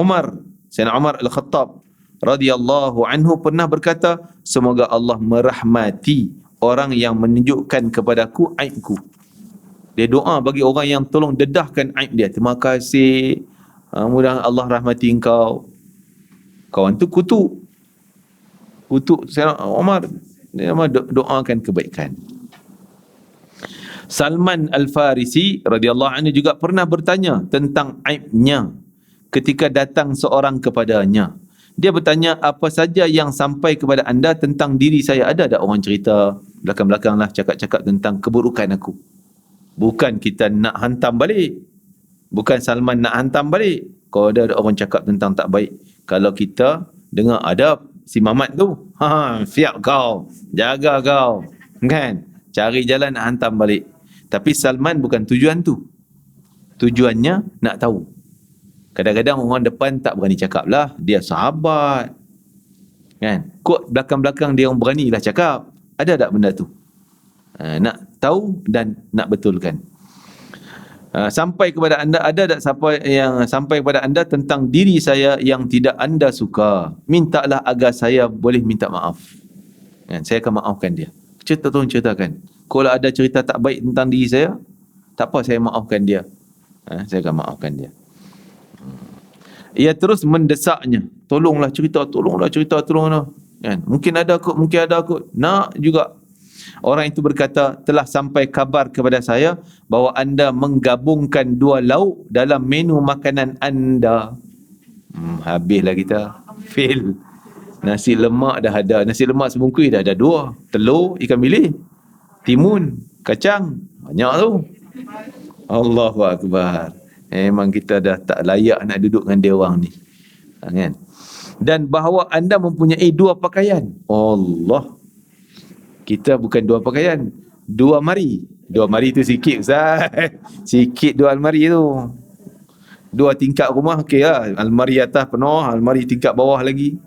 Sayyidina Umar Al-Khattab radhiyallahu anhu pernah berkata, semoga Allah merahmati orang yang menunjukkan kepadaku aibku. Dia doa bagi orang yang tolong dedahkan aib dia. Terima kasih, mudah Allah rahmati engkau. Kawan tu kutuk Sayyidina Umar, dia doakan kebaikan. Salman Al-Farisi radhiyallahu anhu juga pernah bertanya tentang aibnya ketika datang seorang kepadanya. Dia bertanya, apa saja yang sampai kepada anda tentang diri saya? Ada tak orang cerita belakang-belakang lah, cakap-cakap tentang keburukan aku? Bukan kita nak hantam balik, bukan Salman nak hantam balik. Kalau ada orang cakap tentang tak baik, kalau kita dengar, ada si Mamat tu, fiak kau, jaga kau, kan? Cari jalan nak hantam balik. Tapi Salman bukan tujuan tu. Tujuannya nak tahu. Kadang-kadang orang depan tak berani cakap lah, dia sahabat, kan? Kok belakang-belakang dia orang beranilah cakap. Ada tak benda tu? Nak tahu dan nak betulkan. Sampai kepada anda, ada tak siapa yang sampai kepada anda tentang diri saya yang tidak anda suka? Mintalah agar saya boleh minta maaf. Kan? Saya akan maafkan dia. Tolong ceritakan. Kalau ada cerita tak baik tentang diri saya, tak apa, saya maafkan dia. Saya akan maafkan dia. Ia terus mendesaknya. Tolonglah cerita. Kan? Mungkin ada kot. Nak juga. Orang itu berkata, telah sampai kabar kepada saya bahawa anda menggabungkan 2 lauk dalam menu makanan anda. Habislah kita. Fail. Nasi lemak dah ada. Nasi lemak sebungkus dah ada 2. Telur, ikan bilis, timun, kacang. Banyak tu. Allahu Akbar. Memang kita dah tak layak nak duduk dengan dia orang ni. Kan? Dan bahawa anda mempunyai 2 pakaian. Allah. Kita bukan 2 pakaian, 2 almari. 2 almari tu sikit, Ustaz. Sikit 2 almari tu. 2 tingkat rumah, okey lah. Almari atas penuh, almari tingkat bawah lagi.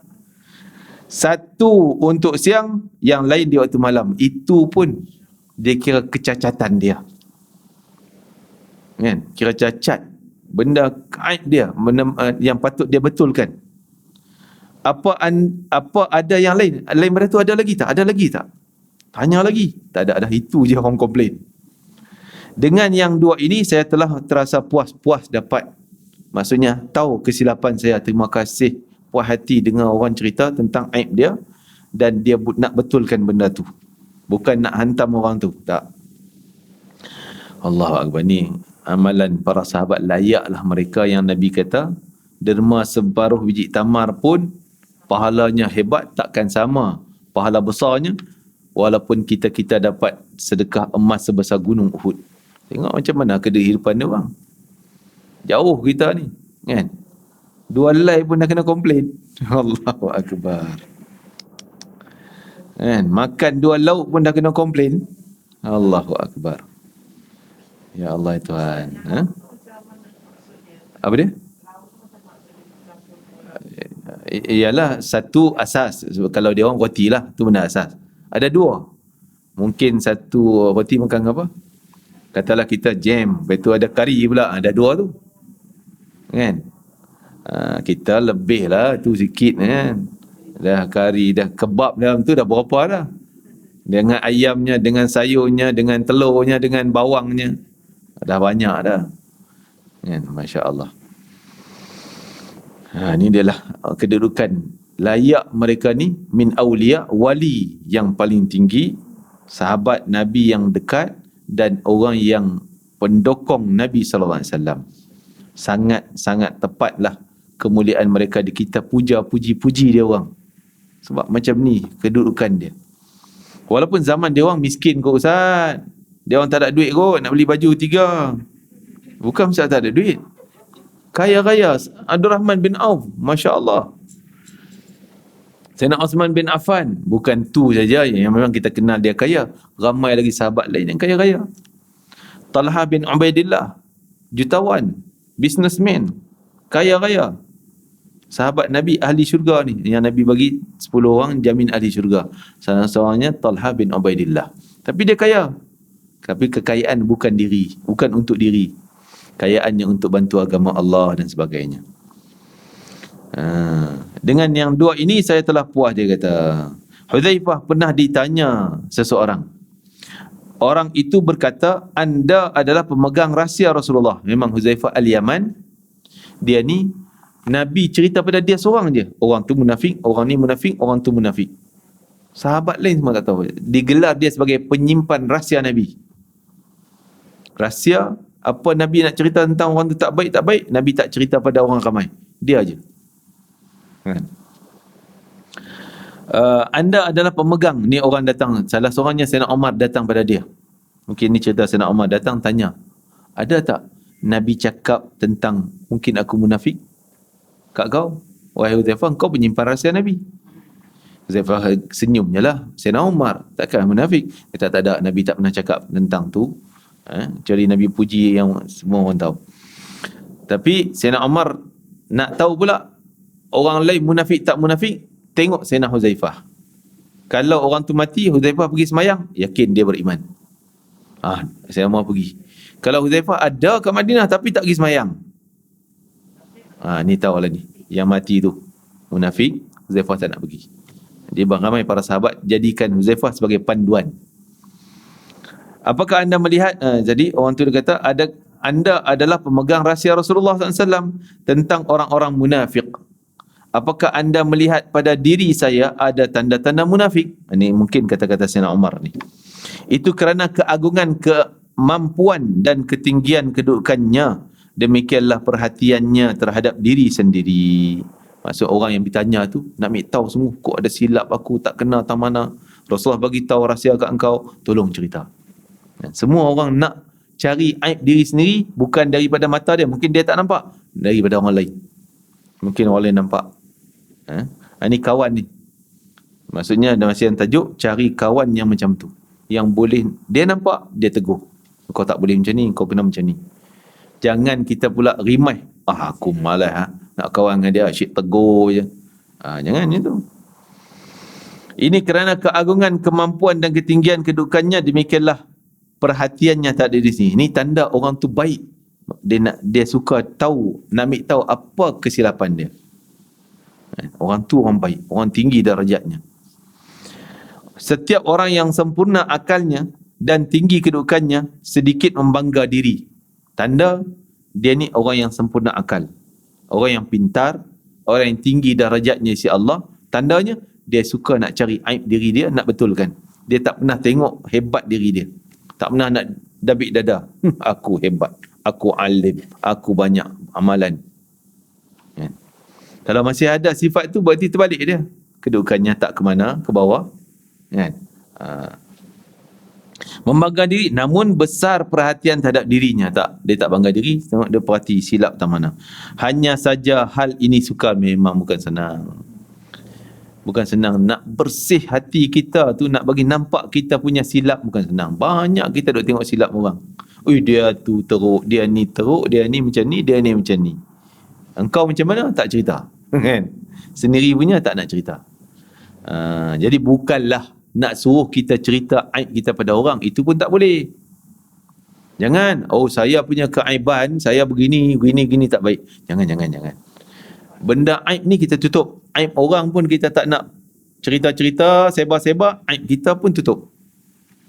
1 untuk siang, yang lain di waktu malam. Itu pun dia kira kecacatan dia. Kan? Kira cacat. Benda aib dia, yang patut dia betulkan. Apa ada yang lain? Lain pada tu ada lagi tak? Ada lagi tak? Tanya lagi. Tak ada. Itu je orang komplain. Dengan yang 2 ini, saya telah terasa puas dapat. Maksudnya, tahu kesilapan saya. Terima kasih. Puas hati dengar orang cerita tentang aib dia. Dan dia nak betulkan benda tu. Bukan nak hantam orang tu. Tak. Allahu Akbar. Ni amalan para sahabat, layaklah mereka yang Nabi kata, derma separuh biji tamar pun pahalanya hebat, takkan sama pahala besarnya walaupun kita dapat sedekah emas sebesar gunung Uhud. Tengok macam mana kehidupan dia bang. Jauh kita ni, kan? 2 helai pun dah kena komplain. Allahu Akbar. Kan? Makan 2 lauk pun dah kena komplain. Allahu Akbar. Ya Allah Tuhan. Apa dia? Ialah satu asas. Kalau dia orang roti lah, tu benda asas. Ada 2. Mungkin satu roti makan apa? Katalah kita jam, lepas tu ada kari pula, ada 2 tu. Kan? Kita lebih lah tu sikit kan. Dah kari, dah kebab dalam tu dah berapa dah. Dengan ayamnya, dengan sayurnya, dengan telurnya, dengan bawangnya. Dah banyak dah. Kan? Masya Allah. Ini dia lah kedudukan layak mereka ni min awliya, wali yang paling tinggi, sahabat Nabi yang dekat, dan orang yang pendokong Nabi SAW. Sangat-sangat tepatlah kemuliaan mereka kita puja, puji-puji dia orang. Sebab macam ni kedudukan dia. Walaupun zaman dia orang miskin kot Ustaz. Dia orang tak ada duit kot nak beli baju 3. Bukan Ustaz tak ada duit. Kaya-kaya. Abdul Rahman bin Auf, Masya Allah. Sayyidina Osman bin Affan, bukan tu saja yang memang kita kenal dia kaya. Ramai lagi sahabat lain yang kaya-kaya. Talha bin Ubaidillah, jutawan, businessman, kaya-kaya. Sahabat Nabi ahli syurga ni, yang Nabi bagi 10 orang jamin ahli syurga. Salah seorangnya Talha bin Ubaidillah. Tapi dia kaya. Tapi kekayaan bukan diri, bukan untuk diri. Kayaannya untuk bantu agama Allah dan sebagainya. Dengan yang dua ini saya telah puas, dia kata. Hudzaifah pernah ditanya seseorang. Orang itu berkata, anda adalah pemegang rahsia Rasulullah. Memang Hudzaifah Al-Yaman, dia ni Nabi cerita pada dia seorang je. Orang tu munafik, orang ni munafik, orang tu munafik. Sahabat lain semua tak tahu. Digelar dia sebagai penyimpan rahsia Nabi. Rahsia, apa Nabi nak cerita tentang orang tu tak baik, Nabi tak cerita pada orang ramai. Dia je. Kan? Anda adalah pemegang. Ni orang datang, salah seorangnya Sayyidina Umar datang pada dia. Mungkin ni cerita Sayyidina Umar datang tanya, ada tak Nabi cakap tentang mungkin aku munafik kat kau? Wahai Hudzaifah, kau penyimpan rahsia Nabi. Hudzaifah senyum je lah. Sayyidina Umar, takkan munafik? Kata tak ada, Nabi tak pernah cakap tentang tu. Cari Nabi puji yang semua orang tahu. Tapi Sayyidina Umar nak tahu pula orang lain munafik tak munafik, tengok Sayyidina Hudzaifah. Kalau orang tu mati, Hudzaifah pergi semayang, yakin dia beriman. Sayyidina Umar pergi. Kalau Hudzaifah ada kat Madinah tapi tak pergi semayang, ni tahu lah ni, yang mati tu munafik, Hudzaifah tak nak pergi. Dia ramai para sahabat jadikan Hudzaifah sebagai panduan. Apakah anda melihat, jadi orang tu dia kata, anda adalah pemegang rahsia Rasulullah SAW tentang orang-orang munafik. Apakah anda melihat pada diri saya ada tanda-tanda munafik? Ini mungkin kata-kata Sayyidina Umar ni. Itu kerana keagungan, kemampuan dan ketinggian kedudukannya. Demikianlah perhatiannya terhadap diri sendiri. Maksud orang yang ditanya tu nak ambil tahu semua. Kok ada silap aku tak kenal tak mana. Rasulullah bagi tahu rahsia kat engkau, tolong cerita. Semua orang nak cari aib diri sendiri, bukan daripada mata dia. Mungkin dia tak nampak, daripada orang lain. Mungkin orang lain nampak. Ini kawan ni. Maksudnya ada masih yang tajuk, cari kawan yang macam tu. Yang boleh, dia nampak, dia tegur. Kau tak boleh macam ni, kau kena macam ni. Jangan kita pula rimai. Aku malas nak kawan dengan dia, asyik tegur je. Jangan macam tu. Ini kerana keagungan, kemampuan dan ketinggian kedudukannya, demikianlah perhatiannya tak ada di sini. Ini tanda orang tu baik. Dia suka tahu, nak ambil tahu apa kesilapan dia. Orang tu orang baik, orang tinggi darjatnya. Setiap orang yang sempurna akalnya dan tinggi kedudukannya sedikit membangga diri. Tanda dia ni orang yang sempurna akal, orang yang pintar, orang yang tinggi darjatnya si Allah. Tandanya dia suka nak cari aib diri dia, nak betulkan. Dia tak pernah tengok hebat diri dia. Tak pernah nak dabik dada. Aku hebat, aku alim, aku banyak amalan. Kalau masih ada sifat tu, berarti terbalik dia. Kedudukannya tak ke mana, ke bawah. Membangga diri, namun besar perhatian terhadap dirinya. Tak, dia tak bangga diri, tengok dia perhati silap tak mana. Hanya saja hal ini sukar, memang bukan senang. Bukan senang. Nak bersih hati kita tu, nak bagi nampak kita punya silap, bukan senang. Banyak kita duk tengok silap orang. Dia tu teruk, dia ni teruk, dia ni macam ni, dia ni macam ni. Engkau macam mana? Tak cerita. Kan? Sendiri punya tak nak cerita. Jadi bukanlah nak suruh kita cerita aib kita pada orang. Itu pun tak boleh. Jangan. Saya punya keaiban, saya begini, gini tak baik. Jangan. Benda aib ni kita tutup. Aib orang pun kita tak nak cerita-cerita, sebar-sebar, aib kita pun tutup.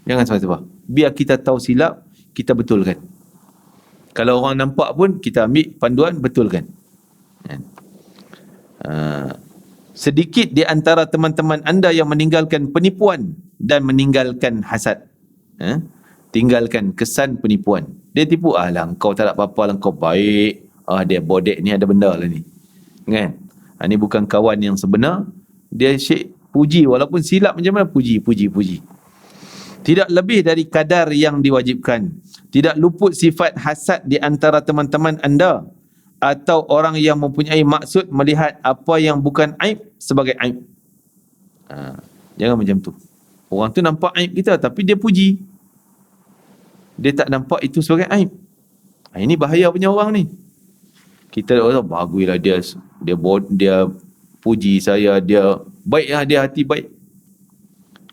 Jangan sebar-sebar. Biar kita tahu silap, kita betulkan. Kalau orang nampak pun, kita ambil panduan, betulkan. Sedikit di antara teman-teman anda yang meninggalkan penipuan dan meninggalkan hasad. Tinggalkan kesan penipuan. Dia tipu, lah kau tak ada apa-apa lah, kau baik. Dia bodek ni ada benda lah ni. Kan? Ni bukan kawan yang sebenar. Dia syek puji, walaupun silap macam mana, puji. Tidak lebih dari kadar yang diwajibkan. Tidak luput sifat hasad di antara teman-teman anda atau orang yang mempunyai maksud melihat apa yang bukan aib sebagai aib. Jangan macam tu. Orang tu nampak aib kita tapi dia puji. Dia tak nampak itu sebagai aib. Ini bahaya punya orang ni. Kita baguslah dia puji saya, dia baiklah, dia hati baik.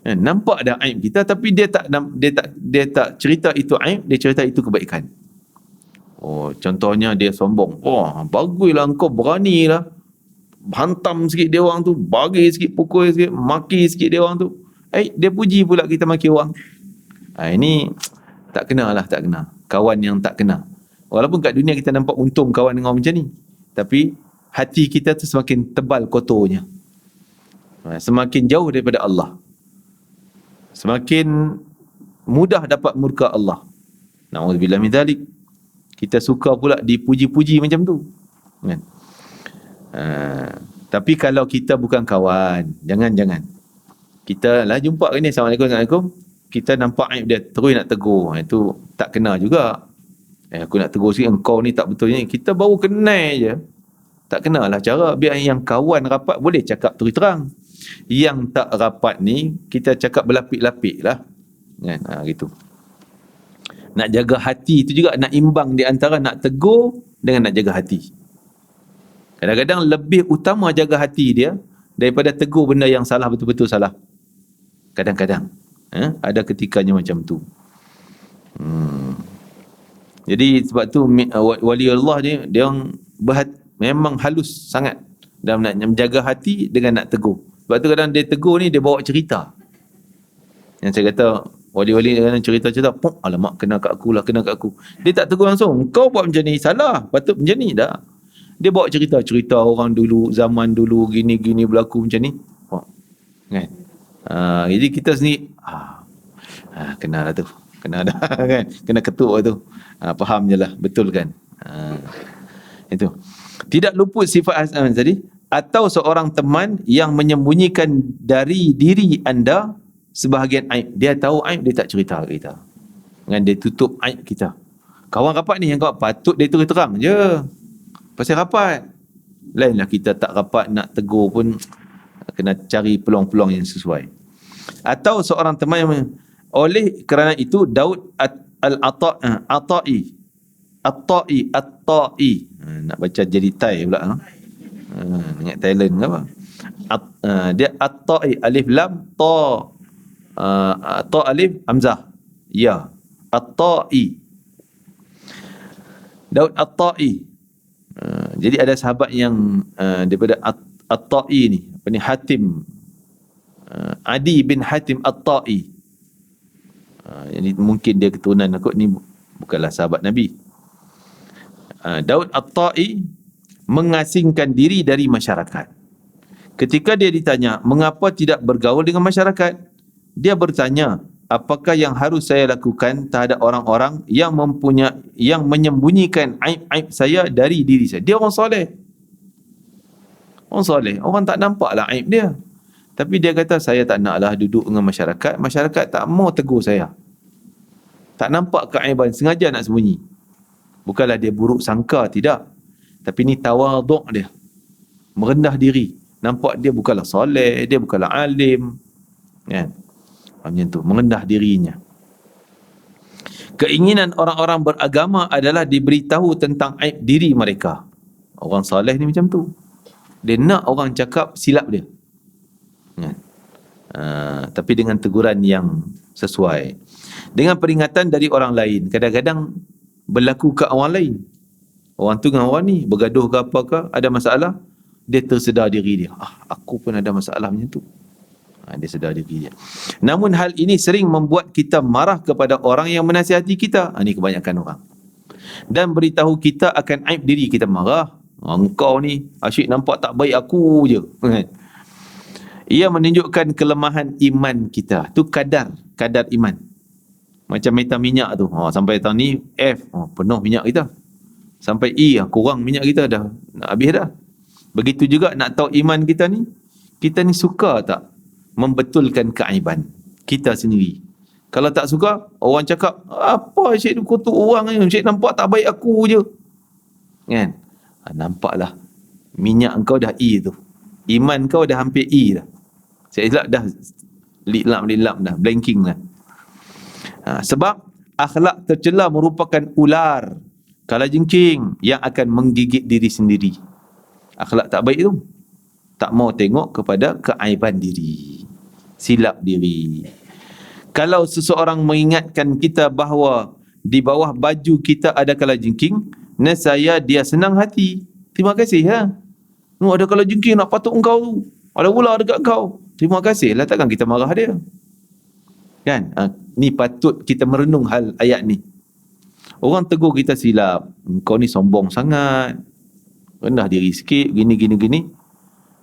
Nampak dah aib kita tapi dia tak cerita itu aib, dia cerita itu kebaikan. Contohnya dia sombong. Baguslah engkau, beranilah hantam sikit dia orang tu, bagi sikit, pukul sikit, maki sikit dia orang tu. Dia puji pula kita maki orang. Ini tak kena. Kawan yang tak kena. Walaupun kat dunia kita nampak untung kawan dengan orang macam ni, tapi hati kita tu semakin tebal kotornya. Semakin jauh daripada Allah. Semakin mudah dapat murka Allah. Na'udzubillah min dzalik. Kita suka pula dipuji-puji macam tu. Kan? Tapi kalau kita bukan kawan, jangan. Kita lah jumpa ni, Assalamualaikum. Kita nampak aib dia, terus nak tegur. Itu tak kena juga. Aku nak tegur sikit, engkau ni tak betul ni. Kita baru kenal je. Tak kenalah cara. Biar yang kawan rapat boleh cakap terus terang. Yang tak rapat ni, kita cakap berlapik-lapik lah. Kan? Gitu. Nak jaga hati tu juga, nak imbang di antara nak tegur dengan nak jaga hati. Kadang-kadang lebih utama jaga hati dia daripada tegur benda yang salah, betul-betul salah. Kadang-kadang. Ada ketikanya macam tu. Jadi sebab tu wali Allah ni, dia memang halus sangat dalam nak menjaga hati dengan nak tegur. Sebab tu kadang dia tegur ni, dia bawa cerita. Yang saya kata, wali-wali kadang cerita-cerita, alamak, kena kat aku lah, kena kat aku. Dia tak tegur langsung, kau buat macam ni, salah, patut macam ni, dah. Dia bawa cerita-cerita orang dulu, zaman dulu, gini-gini berlaku macam ni. Kan? Jadi kita sendiri, kena lah tu. Kena dah kan, kena ketuk tu. Faham je lah, betul kan. Itu. Tidak luput sifat hasan tadi, atau seorang teman yang menyembunyikan dari diri anda sebahagian aib. Dia tahu aib, dia tak cerita ke kita. Dengan dia tutup aib kita. Kawan rapat ni, yang kawan patut dia terus terang je. Pasal rapat. Lainlah kita tak rapat, nak tegur pun kena cari peluang-peluang yang sesuai. Atau seorang teman yang oleh kerana itu Daud At-Ta'i nak baca jadi Tai pula. Ingat Thailand ke apa? Dia At-Ta'i, alif lam ta, ta alif hamzah ya, At-Ta'i, Daud At-Ta'i. Jadi ada sahabat yang daripada At-Ta'i ni, apa ni, Hatim, Adi bin Hatim At-Ta'i. Jadi mungkin dia keturunan aku ni, bukanlah sahabat Nabi. Daud At-Ta'i mengasingkan diri dari masyarakat. Ketika dia ditanya mengapa tidak bergaul dengan masyarakat, dia bertanya, apakah yang harus saya lakukan terhadap orang-orang yang menyembunyikan aib-aib saya dari diri saya. Dia orang soleh. Orang soleh, orang tak nampaklah aib dia. Tapi dia kata, saya tak naklah duduk dengan masyarakat. Masyarakat tak mau tegur saya. Tak nampak keaiban, sengaja nak sembunyi. Bukanlah dia buruk sangka, tidak. Tapi ni tawaduk dia. Merendah diri. Nampak dia bukanlah soleh, dia bukanlah alim. Kan? Macam tu, merendah dirinya. Keinginan orang-orang beragama adalah diberitahu tentang aib diri mereka. Orang soleh ni macam tu. Dia nak orang cakap silap dia. Kan? Tapi dengan teguran yang sesuai. Dengan peringatan dari orang lain. Kadang-kadang berlaku ke orang lain. Orang tu dengan orang ni bergaduh ke apakah, ada masalah, dia tersedar diri dia. Aku pun ada masalah macam tu. Dia sedar diri dia. Namun hal ini sering membuat kita marah kepada orang yang menasihati kita. Ini kebanyakan orang. Dan beritahu kita akan aib diri kita. Marah. Engkau ni asyik nampak tak baik aku je. Ia menunjukkan kelemahan iman kita. Tu kadar iman. Macam meter minyak tu. Sampai tahun ni F, penuh minyak kita. Sampai E, kurang minyak kita dah. Nak habis dah. Begitu juga nak tahu iman kita ni suka tak membetulkan keaiban kita sendiri. Kalau tak suka, orang cakap, apa asyik kutuk orang ni, asyik nampak tak baik aku je. Kan? Nampaklah minyak kau dah E tu. Iman kau dah hampir E dah. Saya silap dah lilap dah, blanking dah. Sebab akhlak tercela merupakan ular kalajengking yang akan menggigit diri sendiri. Akhlak tak baik tu, tak mau tengok kepada keaiban diri, silap diri. Kalau seseorang mengingatkan kita bahawa di bawah baju kita ada kalajengking, nescaya dia senang hati. Terima kasih ya. Ada kalajengking nak patuk engkau tu, ada ular dekat kau. Terima kasih lah, takkan kita marah dia. Kan? Ni patut kita merenung hal ayat ni. Orang tegur kita silap, engkau ni sombong sangat, rendah diri sikit, gini.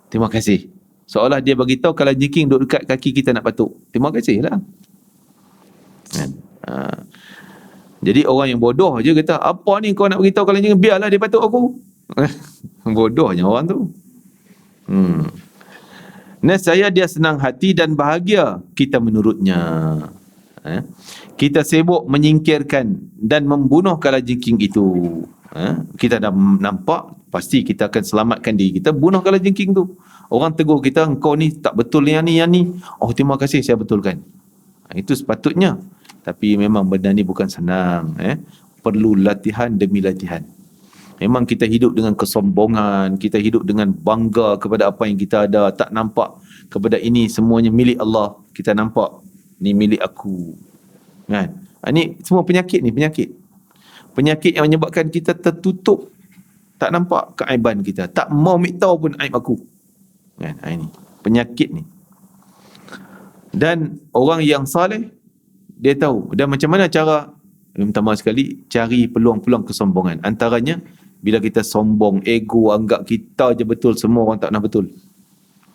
Terima kasih. Seolah dia bagi tahu kalau jengking duduk dekat kaki kita nak patuk. Terima kasih lah. Kan? Jadi orang yang bodoh je kata, apa ni kau nak beritahu kalau jengking, biarlah dia patuk aku. Bodohnya orang tu. Nescaya dia senang hati dan bahagia kita menurutnya. Kita sibuk menyingkirkan dan membunuh kalajengking itu. Kita dah nampak, pasti kita akan selamatkan diri kita, bunuh kalajengking tu. Orang tegur kita, engkau ni tak betul yang ni. Oh, terima kasih, saya betulkan. Itu sepatutnya. Tapi memang benda ni bukan senang. Perlu latihan demi latihan. Memang kita hidup dengan kesombongan, kita hidup dengan bangga kepada apa yang kita ada, tak nampak kepada ini semuanya milik Allah. Kita nampak ni milik aku. Kan? Ini semua penyakit ni, penyakit yang menyebabkan kita tertutup, tak nampak keaiban kita, tak mau tahu pun aib aku. Kan? Ini penyakit ni. Dan orang yang saleh, dia tahu. Dan macam mana cara, minta maaf sekali, cari peluang-peluang kesombongan. Antaranya, bila kita sombong, ego, anggap kita je betul, semua orang tak nak betul.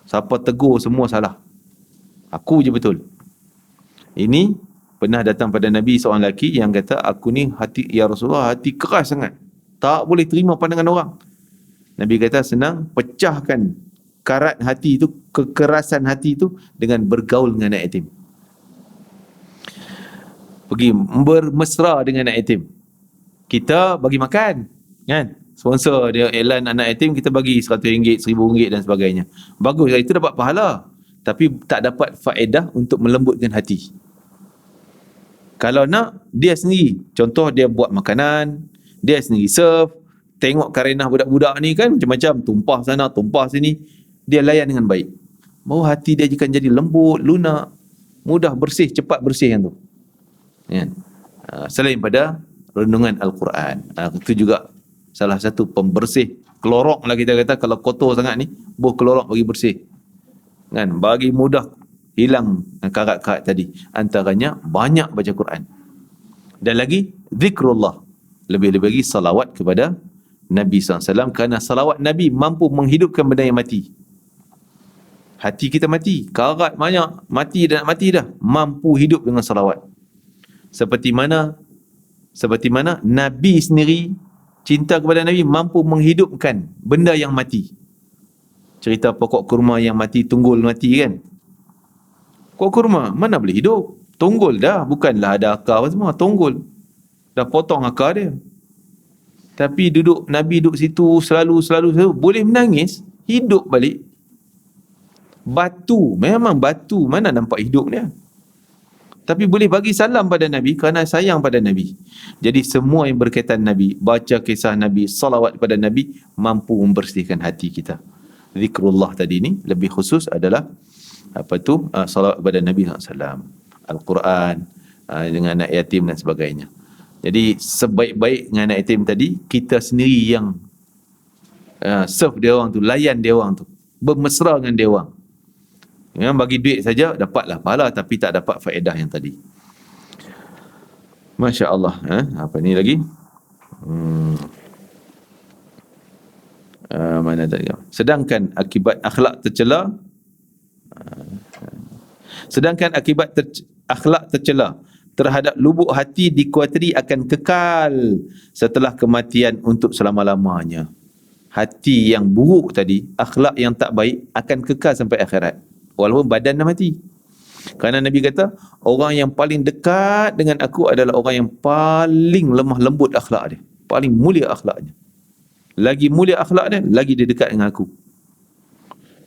Siapa tegur, semua salah. Aku je betul. Ini pernah datang pada Nabi seorang lelaki yang kata, aku ni hati, ya Rasulullah, hati keras sangat. Tak boleh terima pandangan orang. Nabi kata, senang, pecahkan karat hati itu, kekerasan hati itu dengan bergaul dengan anak yatim. Pergi bermesra dengan anak yatim. Kita bagi makan, kan? Sponsor dia iklan anak yatim, kita bagi RM100, RM1000 dan sebagainya. Bagus, itu dapat pahala. Tapi tak dapat faedah untuk melembutkan hati. Kalau nak, dia sendiri. Contoh, dia buat makanan, dia sendiri serve, tengok karenah budak-budak ni kan, macam-macam, tumpah sana, tumpah sini, dia layan dengan baik. Baru hati dia akan jadi lembut, lunak, mudah bersih, cepat bersih yang tu. Ya. Selain pada renungan Al-Quran. Itu juga salah satu pembersih. Kelorok lah kita kata, kalau kotor sangat ni, buh kelorok bagi bersih. Kan? Bagi mudah hilang karat-karat tadi. Antaranya banyak baca Quran. Dan lagi zikrullah. Lebih-lebih lagi salawat kepada Nabi SAW. Kerana salawat Nabi mampu menghidupkan benda yang mati. Hati kita mati, karat banyak, mati dah nak mati dah, mampu hidup dengan salawat. Seperti mana Nabi sendiri, cinta kepada Nabi mampu menghidupkan benda yang mati. Cerita pokok kurma yang mati, tunggul mati kan. Pokok kurma mana boleh hidup? Tunggul dah, bukanlah ada akar apa semua, tunggul. Dah potong akar dia. Tapi Nabi duduk situ selalu boleh menangis, hidup balik. Batu, memang batu, mana nampak hidup dia. Tapi boleh bagi salam pada Nabi kerana sayang pada Nabi. Jadi semua yang berkaitan Nabi, baca kisah Nabi, salawat pada Nabi, mampu membersihkan hati kita. Zikrullah tadi ni lebih khusus adalah salawat pada Nabi SAW, Al-Quran, dengan anak yatim dan sebagainya. Jadi sebaik-baik dengan anak yatim tadi, kita sendiri yang serve dia orang tu, layan dia orang tu, bermesra dengan dia orang. Yang bagi duit saja dapatlah pahala tapi tak dapat faedah yang tadi. Masya Allah. Apa ni lagi? Mana tadi? Sedangkan akibat akhlak tercela, akhlak tercela terhadap lubuk hati dikuatiri akan kekal setelah kematian untuk selama-lamanya. Hati yang buruk tadi, akhlak yang tak baik akan kekal sampai akhirat. Walaupun badan dah mati. Kerana Nabi kata, orang yang paling dekat dengan aku adalah orang yang paling lemah lembut akhlak dia. Paling mulia akhlaknya. Lagi mulia akhlak dia, lagi dia dekat dengan aku.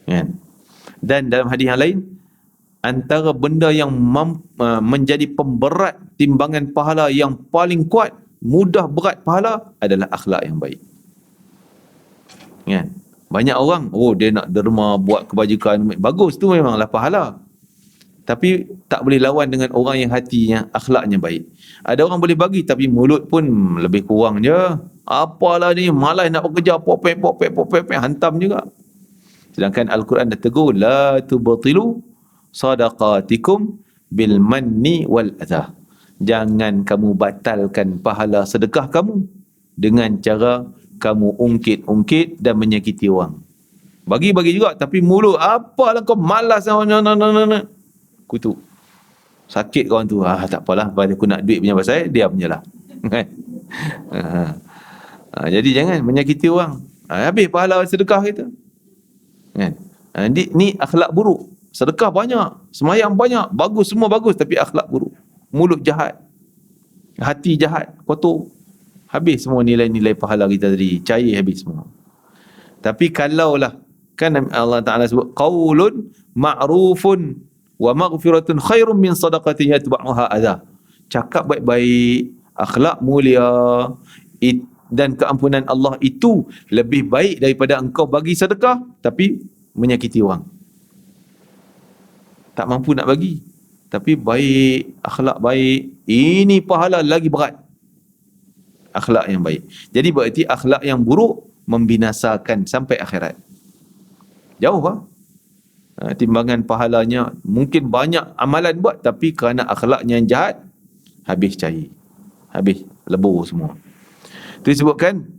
Kan? Dan dalam hadis yang lain, antara benda yang menjadi pemberat timbangan pahala yang paling kuat, mudah berat pahala adalah akhlak yang baik. Kan? Banyak orang, dia nak derma, buat kebajikan, bagus, tu memanglah pahala. Tapi tak boleh lawan dengan orang yang hatinya, akhlaknya baik. Ada orang boleh bagi tapi mulut pun lebih kurang je. Apalah ni, malas nak bekerja, popek, hantam juga. Sedangkan Al-Quran dah tegur, la tubtilu sadaqatikum bil manni wal adha. Jangan kamu batalkan pahala sedekah kamu dengan cara kamu ungkit-ungkit dan menyakiti orang. Bagi juga tapi mulut, apalah kau malas, kutuk. Sakit kawan tu, tak apalah, aku nak duit punya pasal, dia punya lah. Jadi jangan menyakiti orang. Habis pahala sedekah kita. Kan? Ni akhlak buruk. Sedekah banyak, semayang banyak, bagus, semua bagus, tapi akhlak buruk. Mulut jahat, hati jahat, kotor. Habis semua nilai-nilai pahala kita tadi, cair habis semua. Tapi kalaulah, kan Allah Ta'ala sebut, qaulun ma'rufun wa maghfiratun khairun min sadaqatin yatba'uha adha. Cakap baik-baik, akhlak mulia, dan keampunan Allah itu lebih baik daripada engkau bagi sedekah tapi menyakiti orang. Tak mampu nak bagi, tapi baik, akhlak baik, ini pahala lagi berat. Akhlak yang baik. Jadi berarti akhlak yang buruk membinasakan sampai akhirat. Jauh lah. Timbangan pahalanya mungkin banyak amalan buat, tapi kerana akhlaknya yang jahat, habis cair, habis lebur semua. Itu disebutkan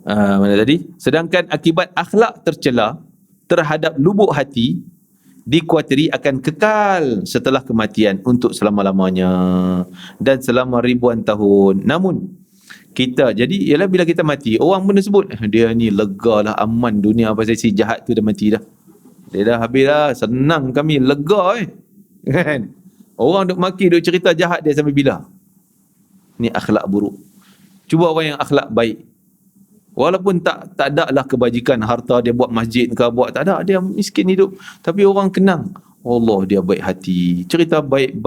mana tadi? Sedangkan akibat akhlak tercela terhadap lubuk hati dikuatiri akan kekal setelah kematian untuk selama-lamanya dan selama ribuan tahun. Namun kita, jadi ialah bila kita mati, orang pun sebut dia ni lega lah, aman dunia pasal si jahat tu dah mati dah. Dia dah habis dah, senang kami, lega kan? Orang duk maki, duk cerita jahat dia sampai bila? Ni akhlak buruk. Cuba orang yang akhlak baik, walaupun tak ada lah kebajikan, harta dia buat masjid ke buat, tak ada, dia miskin hidup, tapi orang kenang, Allah dia baik hati, cerita baik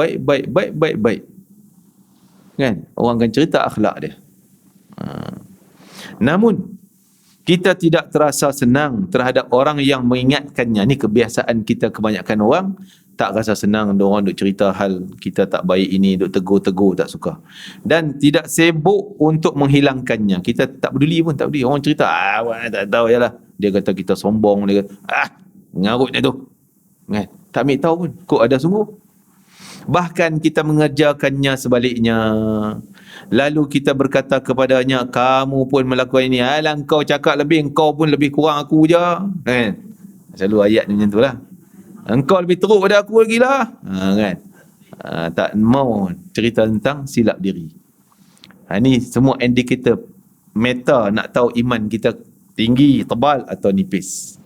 kan? Orang akan cerita akhlak dia. Namun kita tidak terasa senang terhadap orang yang mengingatkannya. Ni kebiasaan kita, kebanyakan orang tak rasa senang orang duk cerita hal kita tak baik ini, duk tegur-tegur, tak suka. Dan tidak sibuk untuk menghilangkannya. Kita tak peduli pun, tak peduli. Orang cerita, tak tahu je lah. Dia kata kita sombong, dia kata, ngarutnya tu. Kan? Tak ambil tahu pun, kok ada sungguh. Bahkan kita mengerjakannya sebaliknya. Lalu kita berkata kepadanya, kamu pun melakukan ini. Alah, kau cakap lebih, engkau pun lebih kurang aku je. Kan? Selalu ayat macam tu lah. Engkau lebih teruk pada aku lagi lah. Kan? Tak mau cerita tentang silap diri. Ini semua indikator meta nak tahu iman kita tinggi, tebal atau nipis.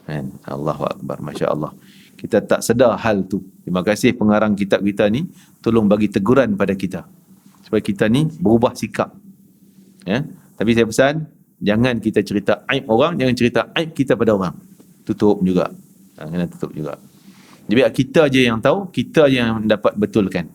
Kan? Allahu Akbar, Masya Allah. Kita tak sedar hal tu. Terima kasih pengarang kitab kita ni, tolong bagi teguran pada kita supaya kita ni berubah sikap. Ya? Tapi saya pesan, jangan kita cerita aib orang, jangan cerita aib kita pada orang. Tutup juga. Kena tutup juga. Jadi kita je yang tahu, kita je yang dapat betulkan.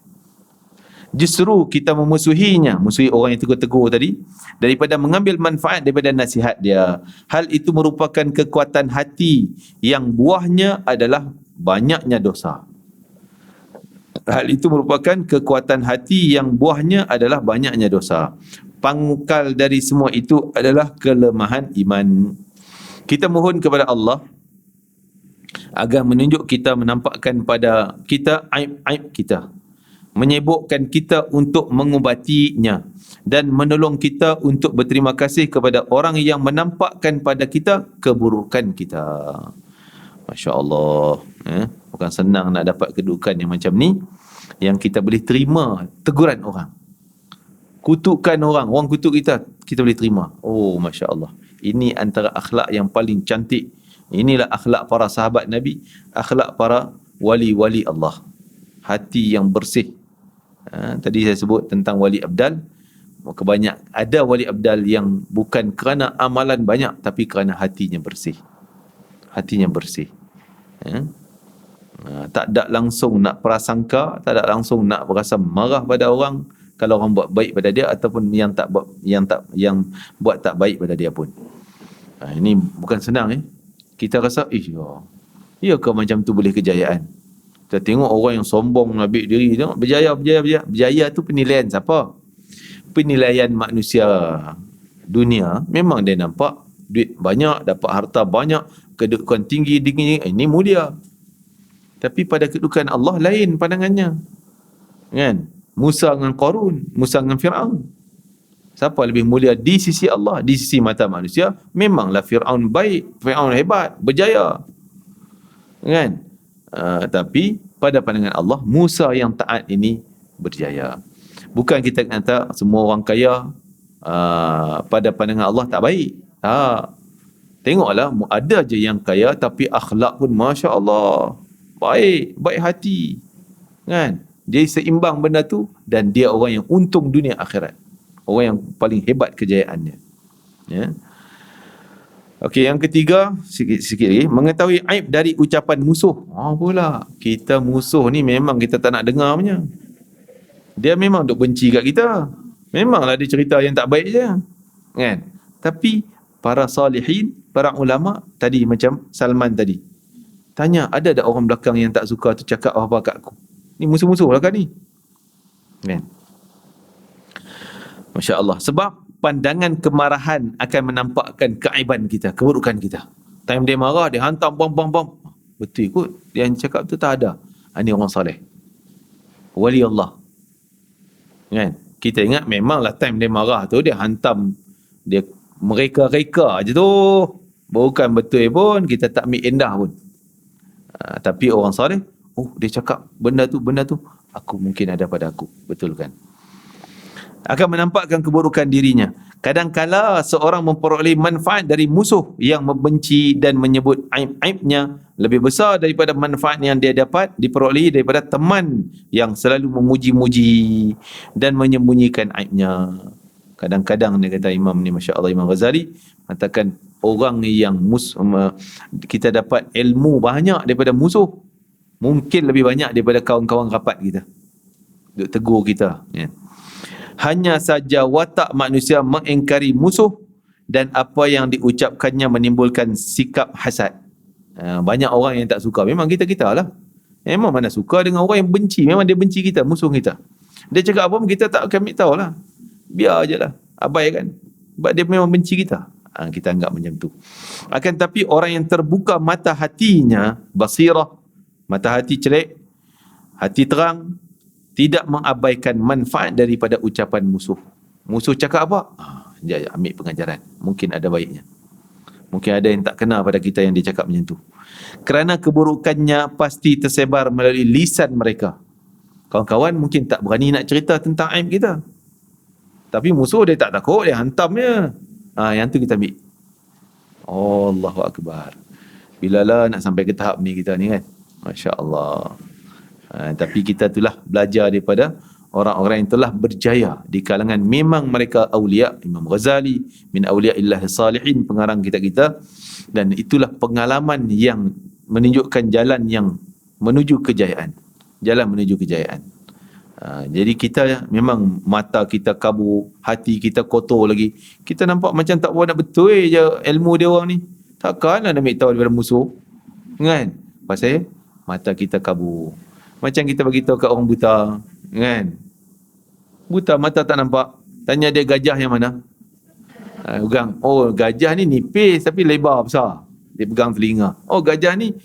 Justru kita memusuhinya, musuhi orang yang tegur-tegur tadi, daripada mengambil manfaat daripada nasihat dia. Hal itu merupakan kekuatan hati yang buahnya adalah banyaknya dosa. Hal itu merupakan kekuatan hati yang buahnya adalah banyaknya dosa. Pangkal dari semua itu adalah kelemahan iman. Kita mohon kepada Allah agar menunjuk kita, menampakkan pada kita aib-aib kita, menyibukkan kita untuk mengubatinya, dan menolong kita untuk berterima kasih kepada orang yang menampakkan pada kita keburukan kita. Masya Allah, bukan senang nak dapat kedudukan yang macam ni, yang kita boleh terima teguran orang, kutukan orang kutuk kita, kita boleh terima. Oh, Masya Allah, ini antara akhlak yang paling cantik. Inilah akhlak para sahabat Nabi, akhlak para wali-wali Allah. Hati yang bersih. Tadi saya sebut tentang wali abdal. Kebanyak ada wali abdal yang bukan kerana amalan banyak, tapi kerana hatinya bersih. Hatinya bersih. Tak ada langsung nak prasangka, tak ada langsung nak berasa marah pada orang kalau orang buat baik pada dia, ataupun yang buat tak baik pada dia pun. Ini bukan senang. Kita rasa ya ke macam tu boleh kejayaan. Kita tengok orang yang sombong ambil diri, tengok berjaya tu penilaian siapa? Penilaian manusia dunia. Memang dia nampak duit banyak, dapat harta banyak, kedudukan tinggi, ini mulia. Tapi pada kedudukan Allah lain pandangannya. Kan? Musa dengan Qarun, Musa dengan Fir'aun. Siapa lebih mulia di sisi Allah? Di sisi mata manusia, memanglah Fir'aun baik, Fir'aun hebat, berjaya. Kan? Tapi pada pandangan Allah, Musa yang taat ini berjaya. Bukan kita kata semua orang kaya pada pandangan Allah tak baik. Tengoklah, ada je yang kaya tapi akhlak pun Masya Allah, baik hati. Kan? Dia seimbang benda tu, dan dia orang yang untung dunia akhirat. Orang yang paling hebat kejayaannya. Ya. Okey, yang ketiga, sikit lagi, mengetahui aib dari ucapan musuh. Pula kita musuh ni memang kita tak nak dengar punya. Dia memang duk benci kat kita. Memanglah dia cerita yang tak baik je. Kan? Tapi para salihin, para ulama tadi, macam Salman tadi, tanya, ada tak orang belakang yang tak suka tu cakap apa kat aku? Ni musuh-musuh lah kan ni. Kan? Masya Allah. Sebab pandangan kemarahan akan menampakkan keaiban kita, keburukan kita. Time dia marah, dia hantam bom. Betul kot, dia yang cakap tu tak ada. Ini orang saleh, wali Allah. Kan? Kita ingat memanglah time dia marah tu, dia hantam, dia mereka-reka je tu. Bukan betul pun, kita tak ambil endah pun. Tapi orang saleh, dia cakap benda tu, aku mungkin ada pada aku. Betul kan? Akan menampakkan keburukan dirinya. Kadangkala seorang memperoleh manfaat dari musuh yang membenci dan menyebut aib-aibnya lebih besar daripada manfaat yang dia dapat diperoleh daripada teman yang selalu memuji-muji dan menyembunyikan aibnya. Kadang-kadang dia kata Imam ni, Masya Allah, Imam Ghazali katakan, orang yang kita dapat ilmu banyak daripada musuh, mungkin lebih banyak daripada kawan-kawan rapat kita duk tegur kita, ya. Hanya saja watak manusia mengingkari musuh, dan apa yang diucapkannya menimbulkan sikap hasad. Banyak orang yang tak suka. Memang kita lah. Memang mana suka dengan orang yang benci. Memang dia benci kita, musuh kita. Dia cakap apa pun kita tak akan ambil tahu lah. Biar je lah, abai kan. Sebab dia memang benci kita. Kita anggap macam tu. Akan tapi orang yang terbuka mata hatinya, basirah, mata hati celik, hati terang, tidak mengabaikan manfaat daripada ucapan musuh. Musuh cakap apa? Ambil pengajaran. Mungkin ada baiknya. Mungkin ada yang tak kena pada kita yang dia cakap macam tu. Kerana keburukannya pasti tersebar melalui lisan mereka. Kawan-kawan mungkin tak berani nak cerita tentang aib kita. Tapi musuh dia tak takut, dia hantam je. Yang tu kita ambil. Allahu Akbar. Bilalah nak sampai ke tahap ni kita ni kan. Masya Allah. Tapi kita itulah belajar daripada orang-orang yang telah berjaya di kalangan, memang mereka awliya. Imam Ghazali min awliya illahi salihin, pengarang kita, dan itulah pengalaman yang menunjukkan jalan yang menuju kejayaan, jalan menuju kejayaan. Jadi kita memang mata kita kabur, hati kita kotor lagi, kita nampak macam tak buat nak betul je ilmu dia orang ni. Takkanlah nak ambil tahu daripada musuh, kan? Pasal mata kita kabur. Macam kita bagi tahu kat orang buta, kan? Buta mata tak nampak. Tanya dia gajah yang mana? Pegang. Gajah ni nipis tapi lebar besar. Dia pegang telinga. Gajah ni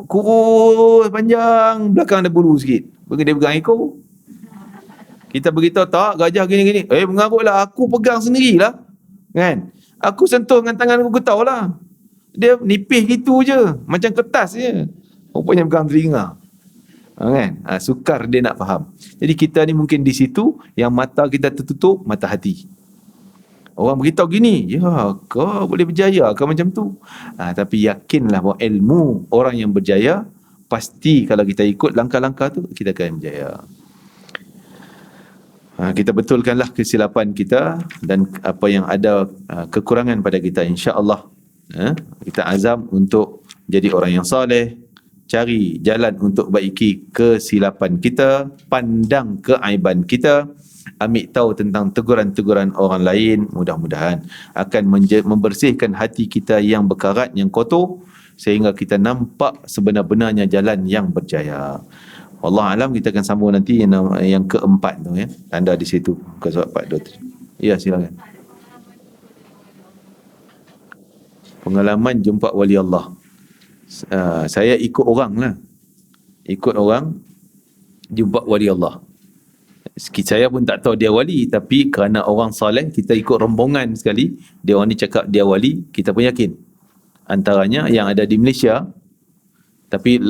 kurus panjang, belakang ada bulu sikit. Dia pegang ekor. Kita beritahu tak, gajah gini-gini. Mengarutlah, aku pegang sendirilah. Kan? Aku sentuh dengan tangan aku tahu lah. Dia nipis gitu je, macam kertas je. Rupanya pegang telinga. Kan? Sukar dia nak faham. Jadi kita ni mungkin di situ yang mata kita tertutup, mata hati. Orang beritahu gini, ya kau boleh berjaya kau macam tu. Tapi yakinlah bahawa ilmu orang yang berjaya, pasti kalau kita ikut langkah-langkah tu, kita akan berjaya. Kita betulkanlah kesilapan kita dan apa yang ada kekurangan pada kita, insya-Allah. Kita azam untuk jadi orang yang soleh, cari jalan untuk baiki kesilapan kita, pandang keaiban kita, ambil tahu tentang teguran-teguran orang lain, mudah-mudahan akan membersihkan hati kita yang berkarat, yang kotor, sehingga kita nampak sebenar-benarnya jalan yang berjaya. Allah alam, kita akan sambung nanti yang keempat tu, ya. Tanda di situ muka surat 423. Ya, silakan. Pengalaman jumpa wali Allah. Saya ikut orang lah. Ikut orang jumpa wali Allah. Saya pun tak tahu dia wali, tapi kerana orang soleh, kita ikut rombongan sekali. Dia orang ni cakap dia wali, kita pun yakin. Antaranya yang ada di Malaysia, tapi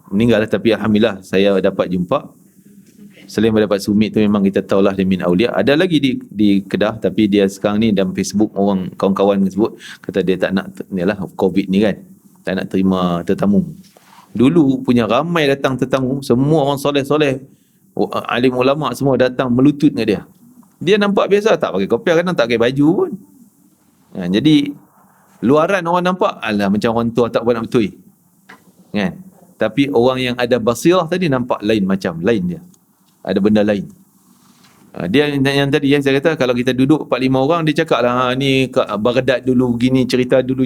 meninggal, tapi alhamdulillah saya dapat jumpa. Selain dapat sumit tu, memang kita tahulah dia min aulia. Ada lagi di Kedah, tapi dia sekarang ni dalam Facebook, orang kawan-kawan sebut kata dia tak nak, ni lah COVID ni kan, tak nak terima tetamu. Dulu punya ramai datang tetamu, semua orang soleh-soleh, alim ulama semua datang melutut dengan dia. Dia nampak biasa, tak pakai kopiah, kadang tak pakai baju pun. Jadi luaran orang nampak alah macam orang tua tak buat nak betul kan. Tapi orang yang ada basirah tadi nampak lain, macam lain dia. Ada benda lain. Dia yang tadi saya kata, kalau kita duduk 4-5 orang, dia cakap lah, ni Baghdad dulu gini, cerita dulu,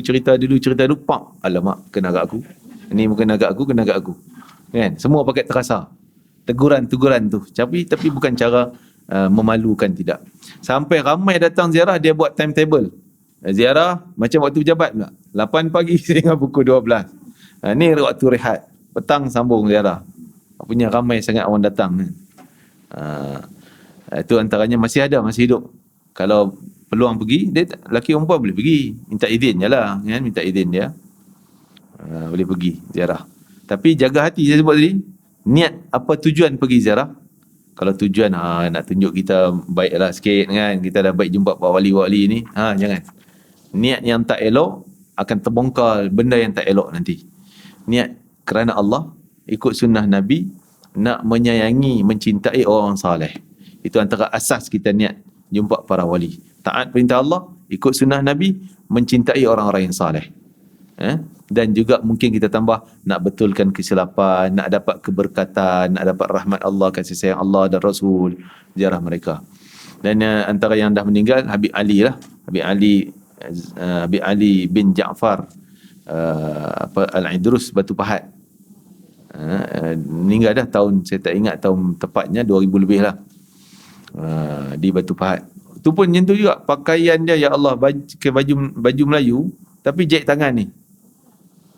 pak, alamak, kena agak aku. Ini bukan agak aku, kena agak aku. Kan? Semua pakai terasa. Teguran-teguran tu. Tapi bukan cara memalukan, tidak. Sampai ramai datang ziarah, dia buat timetable. Ziarah macam waktu pejabat pula. 8 pagi sehingga pukul 12. Ni waktu rehat. Petang sambung ziarah. Punya ramai sangat orang datang. Itu antaranya masih hidup. Kalau peluang pergi, dia lelaki perempuan boleh pergi. Minta izin je lah. Kan? Minta izin dia. Boleh pergi ziarah. Tapi jaga hati, saya sebut tadi. Niat apa tujuan pergi ziarah. Kalau tujuan nak tunjuk kita baiklah sikit kan. Kita dah baik jumpa pak wali-wali ni. Jangan. Niat yang tak elok akan terbongkar benda yang tak elok nanti. Niat kerana Allah, ikut sunnah Nabi, nak menyayangi, mencintai orang saleh. Itu antara asas kita niat jumpa para wali. Taat perintah Allah, ikut sunnah Nabi, mencintai orang-orang yang saleh. Dan juga mungkin kita tambah nak betulkan kesilapan, nak dapat keberkatan, nak dapat rahmat Allah, kasih sayang Allah dan Rasul, ziarah mereka. Dan antara yang dah meninggal, Habib Ali lah. Habib Ali bin Ja'far Al-Idrus Batu Pahat. Meninggal dah tahun, saya tak ingat tahun tepatnya, 2000 lebih lah. Di Batu Pahat. Itu pun macam tu juga, pakaian dia, ya Allah, baju Melayu, tapi jahit tangan ni.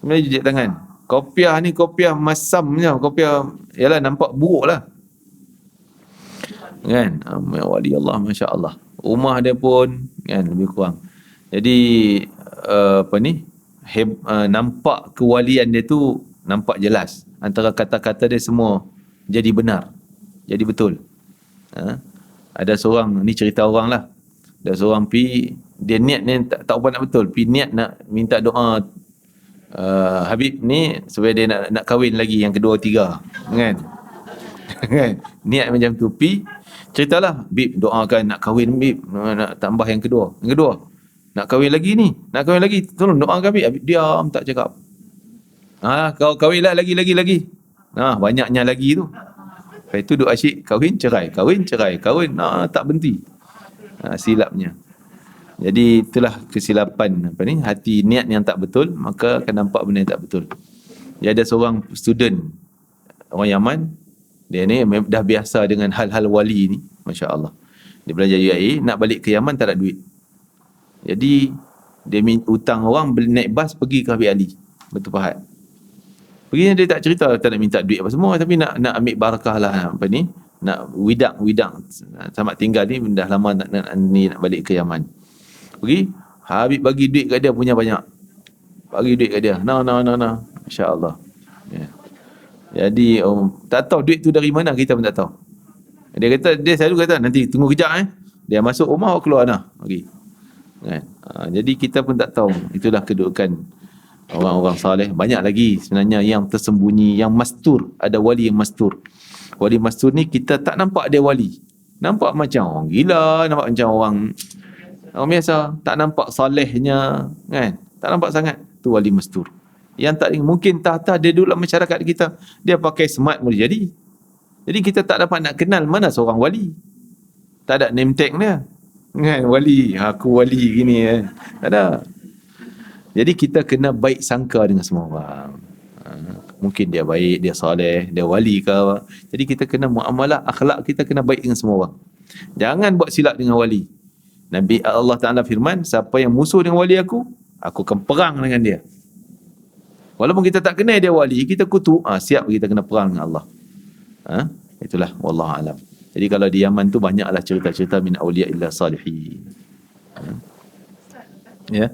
Melayu jahit tangan. Kopiah ni kopiah masam je, kopiah, yalah nampak buruk lah. Kan? Wali Allah, Masya Allah. Rumah dia pun kan lebih kurang. Jadi nampak kewalian dia tu nampak jelas. Antara kata-kata dia semua jadi benar, jadi betul. Ada seorang, ni cerita orang lah, ada seorang dia niat ni tak apa nak betul, niat nak minta doa Habib ni supaya dia nak kahwin lagi yang kedua tiga kan. Kan? Niat macam tu, ceritalah, Bib doakan nak kahwin Bib, nak tambah yang kedua nak kahwin lagi ni, tolong doakan Bib. Habib diam, tak cakap. Kau kahwinlah lagi. Banyaknya lagi tu. Lepas itu duk asyik kahwin cerai, tak berhenti. Silapnya. Jadi itulah kesilapan hati, niat yang tak betul, maka akan nampak benda yang tak betul. Dia ada seorang student orang Yaman, dia ni dah biasa dengan hal-hal wali ni, Masya Allah. Dia belajar UAE, nak balik ke Yaman tak ada duit. Jadi dia hutang orang, naik bas pergi ke Habib Ali Batu Pahat. Pergi dia tak cerita tak nak minta duit apa semua, tapi nak ambil barakah lah, apa ni, nak widang selamat tinggal ni dah lama nak balik ke Yaman. Pergi, Habib bagi duit kat dia punya banyak. Bagi duit kat dia. Nah. Masya-Allah. Ya. Jadi tak tahu duit tu dari mana, kita pun tak tahu. Dia selalu kata nanti tunggu kejap Dia masuk rumah keluar okey. Kan? Jadi kita pun tak tahu. Itulah kedudukan orang-orang saleh. Banyak lagi sebenarnya yang tersembunyi, yang mastur. Ada wali yang mastur. Wali mastur ni kita tak nampak dia wali. Nampak macam orang gila, nampak macam orang biasa, tak nampak salehnya, kan? Tak nampak sangat. Tu wali mastur. Yang tak mungkin tahta dia duduk dalam masyarakat kita. Dia pakai smart boleh jadi. Jadi kita tak dapat nak kenal mana seorang wali. Tak ada name tag dia. Kan, wali, aku wali gini tak ada. Jadi kita kena baik sangka dengan semua orang. Mungkin dia baik, dia soleh, dia wali ke. Jadi kita kena muamalah, akhlak kita kena baik dengan semua orang. Jangan buat silap dengan wali. Nabi Allah Ta'ala firman, siapa yang musuh dengan wali aku akan perang dengan dia. Walaupun kita tak kenal dia wali, kita kutuk, siap kita kena perang dengan Allah. Itulah wallahu alam. Jadi kalau di Yaman tu banyaklah cerita-cerita min auliya illa salihin. Ya.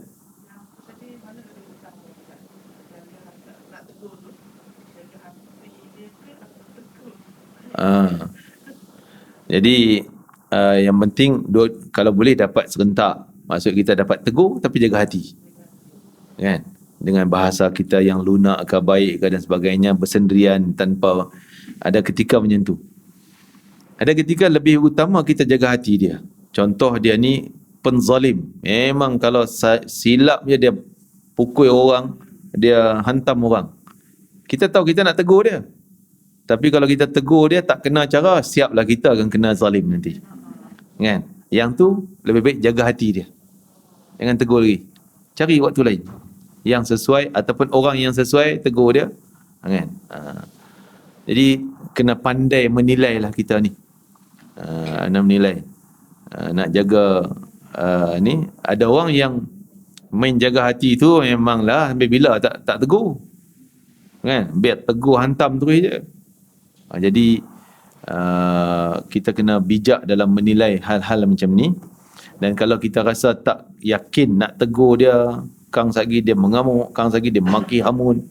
Jadi yang penting kalau boleh dapat serentak. Maksud kita dapat tegur tapi jaga hati. Kan? Dengan bahasa kita yang lunak ke baik ke dan sebagainya, bersendirian tanpa ada ketika menyentuh. Ada ketika lebih utama kita jaga hati dia. Contoh dia ni penzalim. Memang kalau silap dia pukul orang, dia hantam orang. Kita tahu kita nak tegur dia. Tapi kalau kita tegur dia tak kena cara, siaplah kita akan kena zalim nanti. Kan? Yang tu lebih baik jaga hati dia. Jangan tegur lagi. Cari waktu lain yang sesuai ataupun orang yang sesuai, tegur dia. Kan? Jadi kena pandai menilai lah kita ni. Nak menilai. Nak jaga ni. Ada orang yang main jaga hati tu memanglah sampai bila tak tegur. Kan? Biar tegur hantam terus je. Jadi kita kena bijak dalam menilai hal-hal macam ni. Dan kalau kita rasa tak yakin nak tegur dia, kang sagi dia mengamuk, kang sagi dia maki hamun,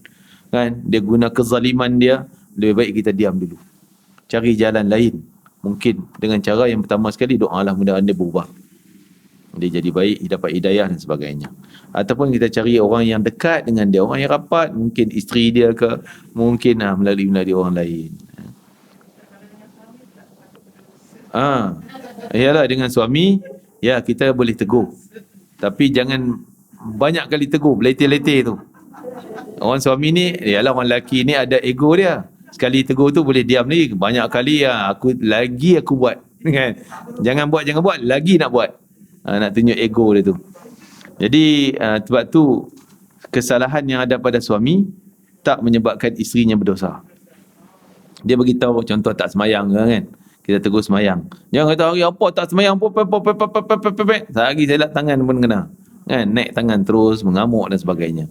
kan, dia guna kezaliman dia, lebih baik kita diam dulu. Cari jalan lain. Mungkin dengan cara yang pertama sekali, doalah mudah-mudahan dia berubah. Dia jadi baik, dapat hidayah dan sebagainya. Ataupun kita cari orang yang dekat dengan dia, orang yang rapat, mungkin isteri dia ke, mungkin melalui orang lain. Yalah, dengan suami, ya kita boleh tegur. Tapi jangan banyak kali tegur, letih-letih tu. Orang suami ni, yalah orang lelaki ni ada ego dia. Sekali tegur tu boleh diam lagi. Banyak kali aku buat. Kan? Jangan buat, lagi nak buat. Nak tunjuk ego dia tu. Jadi sebab tu kesalahan yang ada pada suami tak menyebabkan isterinya berdosa. Dia beritahu contoh tak semayang kan. Kita tegur semayang. Jangan kata hari apa tak semayang. Sehari saya lap tangan pun kena. Kan? Naik tangan terus, mengamuk dan sebagainya.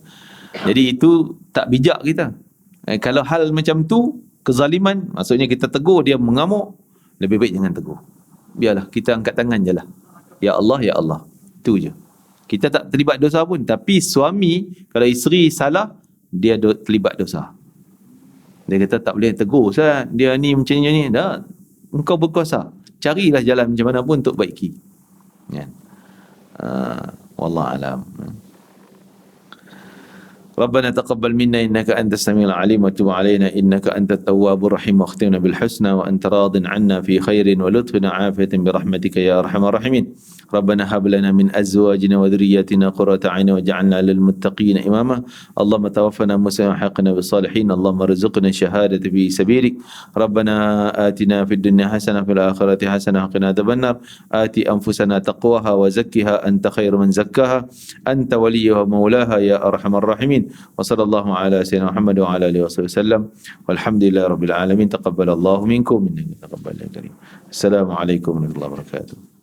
Jadi itu tak bijak kita. Kalau hal macam tu, kezaliman, maksudnya kita tegur, dia mengamuk, lebih baik jangan tegur. Biarlah, kita angkat tangan je lah. Ya Allah, Ya Allah. Itu je. Kita tak terlibat dosa pun. Tapi suami, kalau isteri salah, dia terlibat dosa. Dia kata tak boleh tegur. Dia ni macam ni. Dah, engkau berkuasa. Carilah jalan macam mana pun untuk baiki. Kan? Wallahualam. ربنا تقبل منا إنك أنت السميع العليم وتب علينا إنك أنت التواب الرحيم واختمنا بالحسنى وأنت راض عنا في خير ولطف وعافية برحمتك يا أرحم الراحمين ربنا هب لنا من أزواجنا وذرياتنا قرة أعين واجعلنا للمتقين إماما اللهم توفنا مسلما وحقنا بالصالحين اللهم ارزقنا الشهادة في سبيلك ربنا آتنا في الدنيا حسنة في الآخرة حسنة وقنا عذاب النار آت أنفسنا تقواها وزكها أنت خير من زكاها أنت وليها ومولاها يا أرحم الراحمين وصلى الله على سيدنا محمد وعلى آله وصحبه وسلم والحمد لله رب العالمين تقبل الله منكم إنك تقبل الكريم السلام عليكم ورحمة الله وبركاته